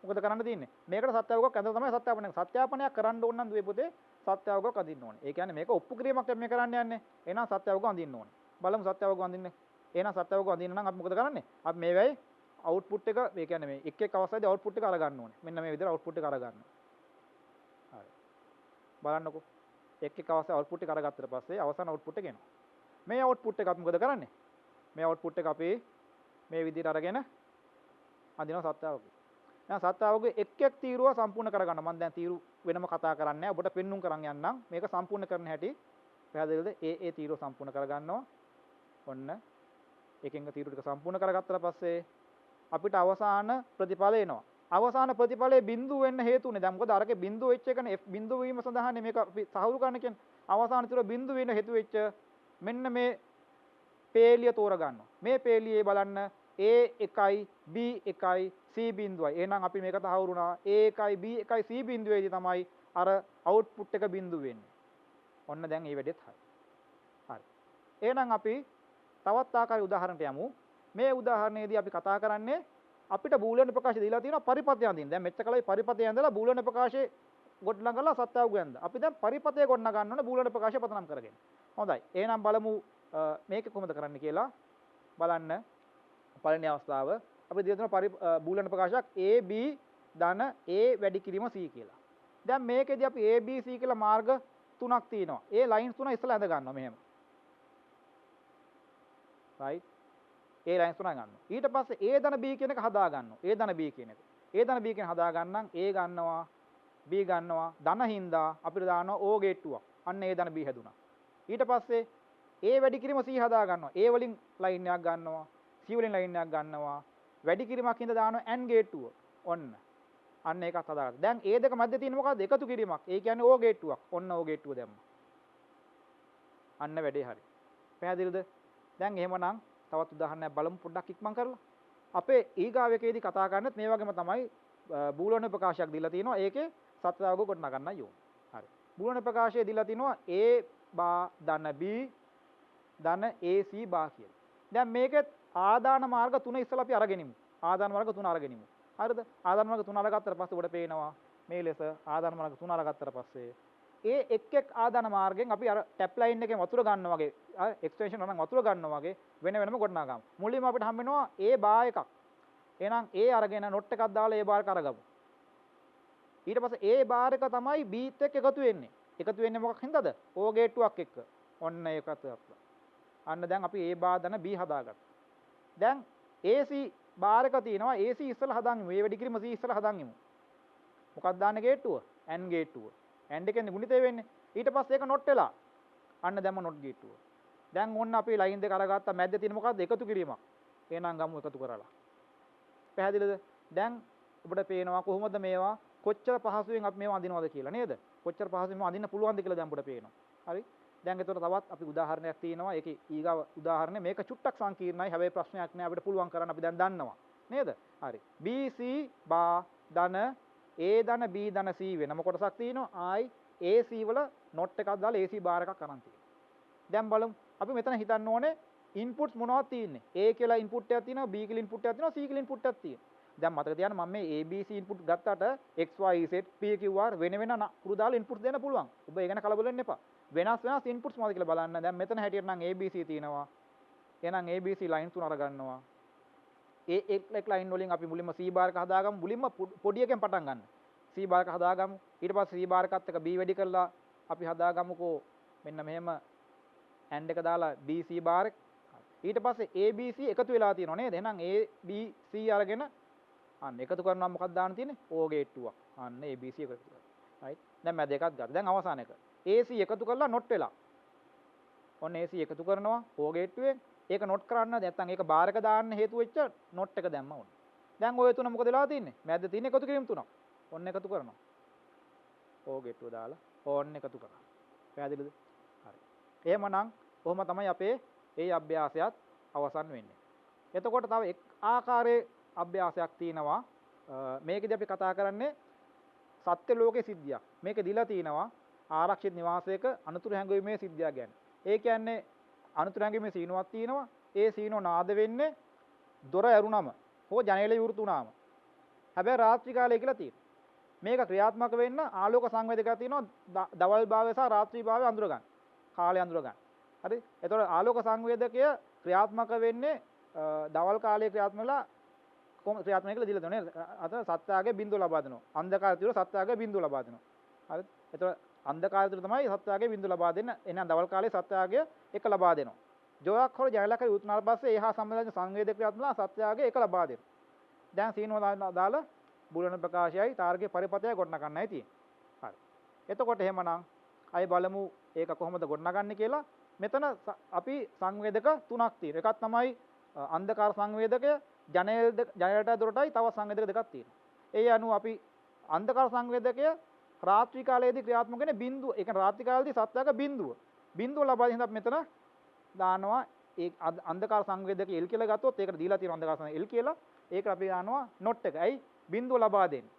මොකද කරන්න තියෙන්නේ? මේකට සත්‍යාවකයක් ඇඳලා තමයි සත්‍යාපනයක් කරන්න ඕන නම් දුවේ පුතේ සත්‍යාවකයක් අඳින්න ඕනේ. ඒ කියන්නේ මේක ඔප්පු කිරීමක් මේ කරන්න යන්නේ. එහෙනම් සත්‍යාවකයක් අඳින්න ඕනේ. බලමු සත්‍යාවකයක් අඳින්න. එහෙනම් සත්‍යාවකයක් අඳින්න නම් අපි මොකද කරන්නේ? අපි මේ වෙයි output එක මේ කියන්නේ මේ එක් එක් අවස්ථාවේදී output එක අරගන්න ඕනේ. මෙන්න මේ විදිහට output එක අරගන්න. හරි. බලන්නකෝ. එක් එක් අවස්ථාවේ output එක අරගත්තට පස්සේ අවසාන output එක එනවා. මේ output එක අපි මොකද කරන්නේ? මේ output එක අපි මේ විදිහට අරගෙන අඳිනවා සත්‍යාවකයක්. දැන් සත්‍යාවකගේ එක් එක් තීරුව සම්පූර්ණ කරගන්න. මම දැන් තීරු වෙනම කතා කරන්නේ නැහැ. ඔබට පෙන්눔 කරන් යන්නම්. මේක සම්පූර්ණ කරන්න හැටි පැහැදිලිද? ඒ තීරුව සම්පූර්ණ කරගන්නවා. ඔන්න එකෙන් තීරු ටික සම්පූර්ණ කරගත්තට පස්සේ අපිට අවසාන ප්‍රතිඵලය එනවා. අවසාන ප්‍රතිඵලයේ බිඳුව වෙන්න හේතුනේ. දැන් මොකද අරකේ බිඳුව වෙච්ච එකනේ F බිඳුව වීම සඳහානේ මේක අපි සහවුරු කරන්න කියන්නේ. අවසාන තීරුව බිඳුව වෙන්න හේතු වෙච්ච මෙන්න මේ පේලිය තෝරගන්නවා. මේ පේලියේ බලන්න A එකයි B එකයි C බිඳුවයි. එහෙනම් අපි මේක තහවුරුනා A එකයි B එකයි C බිඳුවේදී තමයි අර අවුට්පුට් එක බිඳුව වෙන්නේ. ඔන්න දැන් මේ වැඩෙත් හරි. හරි. එහෙනම් අපි තවත් ආකාරයක උදාහරණයක් යමු. මේ උදාහරණයේදී අපි කතා කරන්නේ අපිට බූලියන් ප්‍රකාශය දීලා තියෙනවා පරිපථය අඳින්න. දැන් මෙච්චර කලයි පරිපථය ඇඳලා බූලියන් ප්‍රකාශයේ ගොඩනගලා සත්‍යාවක ඇඳ. අපි දැන් පරිපථය ගොඩනගා ගන්න ඕන බූලියන් ප්‍රකාශය පදනම් කරගෙන. හොඳයි. එහෙනම් බලමු මේක කොහොමද කරන්න කියලා. බලන්න පළවෙනි අවස්ථාව අපි දින බූලියන් ප්‍රකාශයක් A B ධන A වැඩි කිරීම C කියලා. දැන් මේකෙදි අපි A B C කියලා මාර්ග තුනක් තියෙනවා. ඒ ලයින්ස් තුන ඉස්සලා ඇඳ ගන්නවා මෙහෙම. right. ඒ ලයින්ස් තුන ගන්නවා. ඊට පස්සේ A ධන B කියන එක හදා ගන්නවා. A ධන B කියන එක. A ධන B කියන හදා ගන්නම් A ගන්නවා B ගන්නවා ධන හින්දා අපිට දානවා O ගේට්ටුවක්. අන්න A ධන B හැදුනා. ඊට පස්සේ A වැඩි කිරීම C හදා ගන්නවා. A වලින් ලයින් එකක් ගන්නවා. C වලින් ලයින් එකක් ගන්නවා. වැඩි කිරීමක් හින්දා දානවා AND ගේට්ටුව. ඔන්න. අන්න ඒකත් හදාගන්න. දැන් A දෙක මැද්දේ තියෙන මොකද්ද? එකතු කිරීමක්. ඒ කියන්නේ O ගේට්ටුවක්. ඔන්න O ගේට්ටුව දැම්මා. අන්න වැඩේ හරි. පැහැදිලිද? දැන් එහෙමනම් තවත් උදාහරණයක් බලමු පොඩ්ඩක් ඉක්මන් කරලා. අපේ ඊගාවකේදී කතා කරන්නත් මේ වගේම තමයි බූලියන් ප්‍රකාශයක් දීලා තිනවා. ඒකේ සත්‍යාවක ගොඩනගා ගන්නයි ඕන. හරි. බූලියන් ප්‍රකාශය දීලා තිනවා A බා ධන B ධන AC බා කියලා. දැන් මේකෙත් ආදාන මාර්ග තුන ඉස්සලා අපි අරගෙනිමු. ආදාන මාර්ග තුන අරගෙනිමු. හරිද? ආදාන මාර්ග තුන අරගත්තට පස්සේ ඔබට පේනවා මේ ලෙස ආදාන මාර්ග තුන අරගත්තට පස්සේ ඒ එක් එක් ආදාන මාර්ගයෙන් අපි අර ටැප් ලයින් එකෙන් වතුර ගන්නවා වගේ එක්ස්ටෙන්ෂන් වලින් වතුර ගන්නවා වගේ වෙන වෙනම ගොඩනගා ගමු. මුලින්ම අපිට හම් වෙනවා A බා එකක්. එහෙනම් A අරගෙන නොට් එකක් දාලා A බාර් එක අරගමු. ඊට පස්සේ A බාර් එක තමයි B ත් එක්ක එකතු වෙන්නේ. එකතු වෙන්නේ මොකක් හින්දාද? O ගේට්ටුවක් එක්ක. ඔන්න ඒකත් අප්ලා. අන්න දැන් අපි A බා ධන B හදාගත්තා. දැන් AC බාර් එක තියෙනවා. AC ඉස්සලා හදාගමු. මේ වැඩි කිරීම C ඉස්සලා හදාගමු. මොකක්ද දාන්නේ ගේට්ටුව? AND ගේට්ටුව. AND එකෙන් ගුණිතය වෙන්නේ. ඊට පස්සේ ඒක නොට් වෙලා. අන්න දැම්ම නොට් ගේට්ටුව. දැන් ඔන්න අපි ලයින් දෙක අරගත්තා. මැද්දේ තියෙන මොකද්ද? එකතු කිරීමක්. එහෙනම් ගමු එකතු කරලා. පැහැදිලිද? දැන් ඔබට පේනවා කොහොමද මේවා කොච්චර පහසුවෙන් අපි මේවා අඳිනවද කියලා නේද? කොච්චර පහසුවෙන් මේවා අඳින්න පුළුවන්ද කියලා දැන් ඔබට පේනවා. හරි? දැන් ඒතකොට තවත් අපි උදාහරණයක් තියෙනවා. ඒකේ ඊගාව උදාහරණය මේක චුට්ටක් සංකීර්ණයි. හැබැයි ප්‍රශ්නයක් නෑ අපිට පුළුවන් කරන්න අපි දැන් දන්නවා. නේද? හරි. BC බා ධන A ධන B ධන C වෙනම කොටසක් තියෙනවා. ආයි AC වල not එකක් දාලා AC බාර් එකක් අරන් තියෙනවා. දැන් බලමු අපි මෙතන හිතන්න ඕනේ ඉන්පුට්ස් මොනවද තියෙන්නේ? A කියලා ඉන්පුට් එකක් තියෙනවා, B කියලා ඉන්පුට් එකක් තියෙනවා, C කියලා ඉන්පුට් එකක් තියෙනවා. දැන් මතක තියාගන්න මම මේ ABC ඉන්පුට් ගත්තාට X Y Z P Q R වෙන වෙන පුරු දාලා ඉන්පුට්ස් දෙන්න පුළුවන්. ඔබ ඒ ගැන කලබල වෙන්න එපා. වෙනස් වෙනස් ඉන්පුට්ස් මොනවද කියලා බලන්න. දැන් මෙතන හැටියට නම් ABC තියෙනවා. එහෙනම් ABC ලයින් තුන අරගන්නවා. ඒ එක් ලයින් වලින් අපි මුලින්ම C බාර් එක හදාගමු. මුලින්ම පොඩි එකෙන් පටන් ගන්න. C බාර් එක හදාගමු. ඊට පස්සේ C බාර් එකත් එක්ක B වැඩි කරලා අපි හදාගමුකෝ මෙන්න මෙහෙම AND එක දාලා BC බාර් එක. ඊට පස්සේ ABC එකතු වෙලා තියෙනවා නේද? එහෙනම් ABC අරගෙන අන්න එකතු කරනවා මොකක්ද දාන්න තියෙන්නේ? O ගේට්ටුවක්. අන්න ABC එකතු කරලා. right. දැන් මැද එකක් ගත්තා. දැන් අවසාන එක. AC එකතු කරලා not වෙලා. ඔන්න AC එකතු කරනවා O ගේට්ටුවෙන්. ඒක not කරන්න නැත්නම් ඒක බාර් එක දාන්න හේතු වෙච්ච not එක දැම්ම ඕන. දැන් ඔය තුන මොකද වෙලා තින්නේ? මැද තියෙන එකතු කිරීම තුනක්. ඔන්න එකතු කරනවා. O ගේට්ටුව දාලා ඕන්න එකතු කරනවා. පැහැදිලිද? හරි. එහෙමනම් කොහොම තමයි අපේ ඒ අභ්‍යාසයත් අවසන් වෙන්නේ. එතකොට තව එක් ආකාරයේ අභ්‍යාසයක් තියෙනවා. මේකෙදි අපි කතා කරන්නේ සත්‍ය ලෝකයේ සිද්ධියක්. මේක දීලා තිනවා ආරක්ෂිත නිවාසයක අනතුරු හැඟවීමේ සිද්ධියක් ගැන. ඒ කියන්නේ අනතුරු හැඟවීමේ සීනුවක් තියෙනවා. ඒ සීනුව නාද වෙන්නේ දොර ඇරුණම හෝ ජනේලය විවෘත වුණාම. හැබැයි රාත්‍රී කාලය කියලා තියෙනවා. මේක ක්‍රියාත්මක වෙන්න ආලෝක සංවේදකයක් තියෙනවා. දවල් භාගය සහ රාත්‍රී භාගය අඳුර ගන්න. කාලය අඳුර ගන්න. හරි. එතකොට ආලෝක සංවේදකය ක්‍රියාත්මක වෙන්නේ දවල් කාලයේ ක්‍රියාත්මක වෙලා කොහොම ක්‍රියාත්මක කියලා දීලා තියෙනවා නේද? අතන සත්‍යයේ බිඳුව ලබා දෙනවා. අන්ධකාරය තුල සත්‍යයේ බිඳුව ලබා දෙනවා. හරි. එතකොට අන්ධකාරය තුල තමයි සත්‍යයේ බිඳුව ලබා දෙන්න. එහෙනම් දවල් කාලයේ සත්‍යයේ එක ලබා දෙනවා. ජෝයක් හොර ජයලක උතුනාට පස්සේ එහා සම්බන්ධ සංවේදක ක්‍රියාත්මක සත්‍යයේ එක ලබා දෙනවා. දැන් සීනුව දාලා බුලන ප්‍රකාශයයි තාර්කික පරිපතයයි ගොඩනගන්නයි තියෙන්නේ. හරි. එතකොට එහෙමනම් අය බලමු ඒක කොහොමද ගොඩනගන්නේ කියලා. මෙතන අපි සංවේදක තුනක් තියෙනවා. එකක් තමයි අන්ධකාර සංවේදකය, ජනේලට දොරටයි තව සංවේදක දෙකක් තියෙනවා. ඒ අනුව අපි අන්ධකාර සංවේදකය රාත්‍රී කාලයේදී ක්‍රියාත්මක වෙන බිඳුව. ඒ කියන්නේ රාත්‍රී කාලයේදී සත්‍යයක බිඳුව. බිඳුව ලබා දෙන මෙතන දානවා. ඒ අන්ධකාර සංවේදකය L කියලා ගත්තොත් ඒකට දීලා තියෙන අන්ධකාර සංවේදකය L කියලා. ඒකට අපි දානවා not එක. ඇයි? බිඳුව ලබා දෙන්නේ.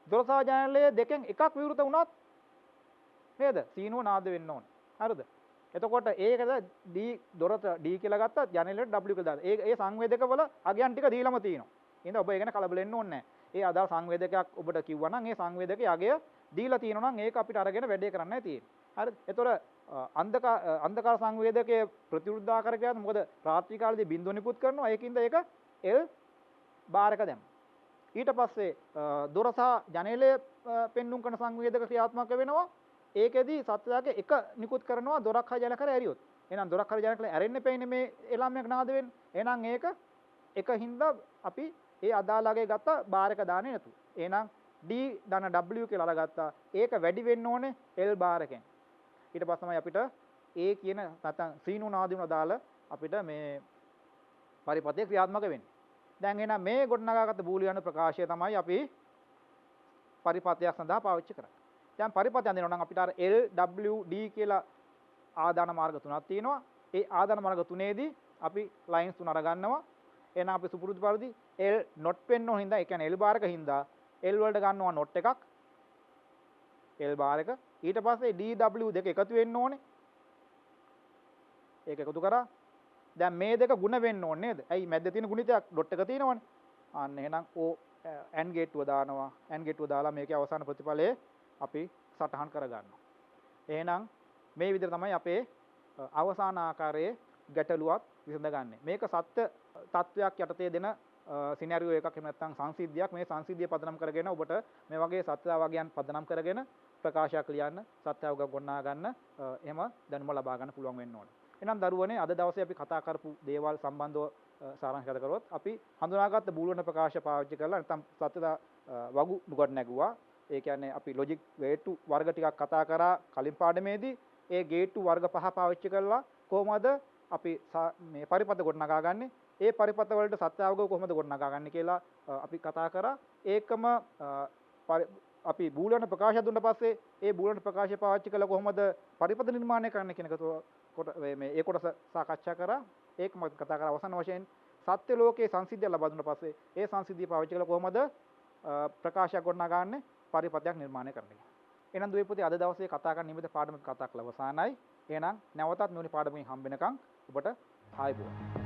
දොර සහ ජනේලයේ දෙකෙන් එකක් විවෘත වුණත් නේද? සීනුව නාද වෙන්න ඕනේ. හරිද? එතකොට ඒකද D දොරට D කියලා ගත්තා ජනේලයට W කියලා දාලා. ඒ සංවේදක වල අගයන් ටික දීලම තියෙනවා. එහෙනම් ඔබ ඒ ගැන කලබල වෙන්න ඕනේ නැහැ. ඒ අදාළ සංවේදකයක් ඔබට කිව්වා නම් ඒ සංවේදකයේ අගය දීලා තියෙනවා නම් ඒක අපිට අරගෙන වැඩේ කරන්නයි තියෙන්නේ. හරිද? එතකොට අන්ධකාර සංවේදකයේ ප්‍රතිවිරුද්ධාකාර කියන්නේ මොකද රාත්‍රී කාලේදී බිඳුව නිකුත් කරනවා. ඒකින්ද ඒක L බාර් එක දැම්මා. ඊට පස්සේ දොර සහ ජනේලය පෙන්눔 කරන සංවේදක ක්‍රියාත්මක වෙනවා. ඒකෙදි සත්‍යයක එක නිකුත් කරනවා දොරක් හරි ජනේල කරේ ඇරියොත්. එහෙනම් දොරක් හරි ජනේල කරේ ඇරෙන්න එපයිනේ මේ එළාමයක් නාද වෙන්නේ. එහෙනම් ඒක එකින්ද අපි ඒ අදාළගේ ගත්ත බාර් එක දාන්නේ නැතු. එහෙනම් D ධන W කියලා අරගත්තා. ඒක වැඩි වෙන්න ඕනේ L බාර් එකෙන්. ඊට පස්සේ තමයි අපිට A කියන නැත්නම් සීනු නාදිනුන දාලා අපිට මේ පරිපතේ ක්‍රියාත්මක වෙන්නේ. දැන් එහෙනම් මේ ගොඩනගාගත්ත බූලියන ප්‍රකාශය තමයි අපි පරිපතයක් සඳහා පාවිච්චි කරන්නේ. දැන් පරිපතය අඳිනවා නම් අපිට අර L W D කියලා ආදාන මාර්ග තුනක් තියෙනවා. ඒ ආදාන මාර්ග තුනේදී අපි ලයින්ස් තුන අරගන්නවා. එහෙනම් අපි සුපුරුදු පරිදි L not වෙන්න ඕන හින්දා ඒ කියන්නේ L බාර් එක හින්දා L වලට ගන්නවා not එකක්. L බාර් එක. ඊට පස්සේ D W දෙක එකතු වෙන්න ඕනේ. ඒක එකතු කරා. දැන් මේ දෙක ಗುಣ වෙන්න ඕනේ නේද? ඇයි මැද්ද තියෙන ගුණිතයක් dot එක තියෙනවනේ. අන්න එහෙනම් O AND ගේට්ටුව දානවා. AND ගේට්ටුව දාලා මේකේ අවසාන ප්‍රතිඵලය අපි සටහන් කරගන්නවා. එහෙනම් මේ විදිහට තමයි අපේ අවසාන ආකාරයේ ගැටලුවක් විසඳගන්නේ. මේක සත්‍ය තත්වයක් යටතේ දෙන සිනැරියෝ එකක් එහෙම නැත්නම් සංසිද්ධියක්. මේ සංසිද්ධිය පදනම් කරගෙන ඔබට මේ වගේ සත්‍ය වගයන් පදනම් කරගෙන ප්‍රකාශයක් ලියන්න, සත්‍ය වග ගොඩනගා ගන්න එහෙම දැනුම ලබා ගන්න පුළුවන් වෙන්න ඕනේ. එහෙනම් දරුවනේ අද දවසේ අපි කතා කරපු දේවල් සම්බන්ධව සාරාංශගත කරොත් අපි හඳුනාගත්ත බූලියන ප්‍රකාශ පාවිච්චි කරලා නැත්නම් සත්‍ය වගු නුගට නැගුවා. ඒ කියන්නේ අපි ලොජික් ගේට්ටු වර්ග ටිකක් කතා කරා කලින් පාඩමේදී. ඒ ගේට්ටු වර්ග පහ පාවිච්චි කරලා කොහොමද අපි මේ පරිපත ගොඩනගා ගන්නෙ? ඒ පරිපත වලට සත්‍යාවගව කොහොමද ගොඩනගා ගන්නෙ කියලා අපි කතා කරා. ඒකම අපි බූලියන ප්‍රකාශය දුන්න පස්සේ ඒ බූලියන ප්‍රකාශය පාවිච්චි කරලා කොහොමද පරිපත නිර්මාණය කරන්න කියන එක මේ ඒ කොටස සාකච්ඡා කරා. ඒකම කතා කරා අවසාන වශයෙන් සත්‍ය ලෝකයේ සංසිද්ධිය ලබා දුන්න පස්සේ ඒ සංසිද්ධිය පාවිච්චි කරලා කොහොමද ප්‍රකාශයක් ගොඩනගා ගන්නෙ? පරිපථයක් නිර්මාණය කරන්න කියලා. එහෙනම් දුවේ පුතේ අද දවසේ කතා කරන්න නියමිත පාඩම කතා කළා අවසానයි. එහෙනම් නැවතත් මෙවැනි පාඩමකින් හම්බ වෙනකන් ඔබට ආයුබෝවන්.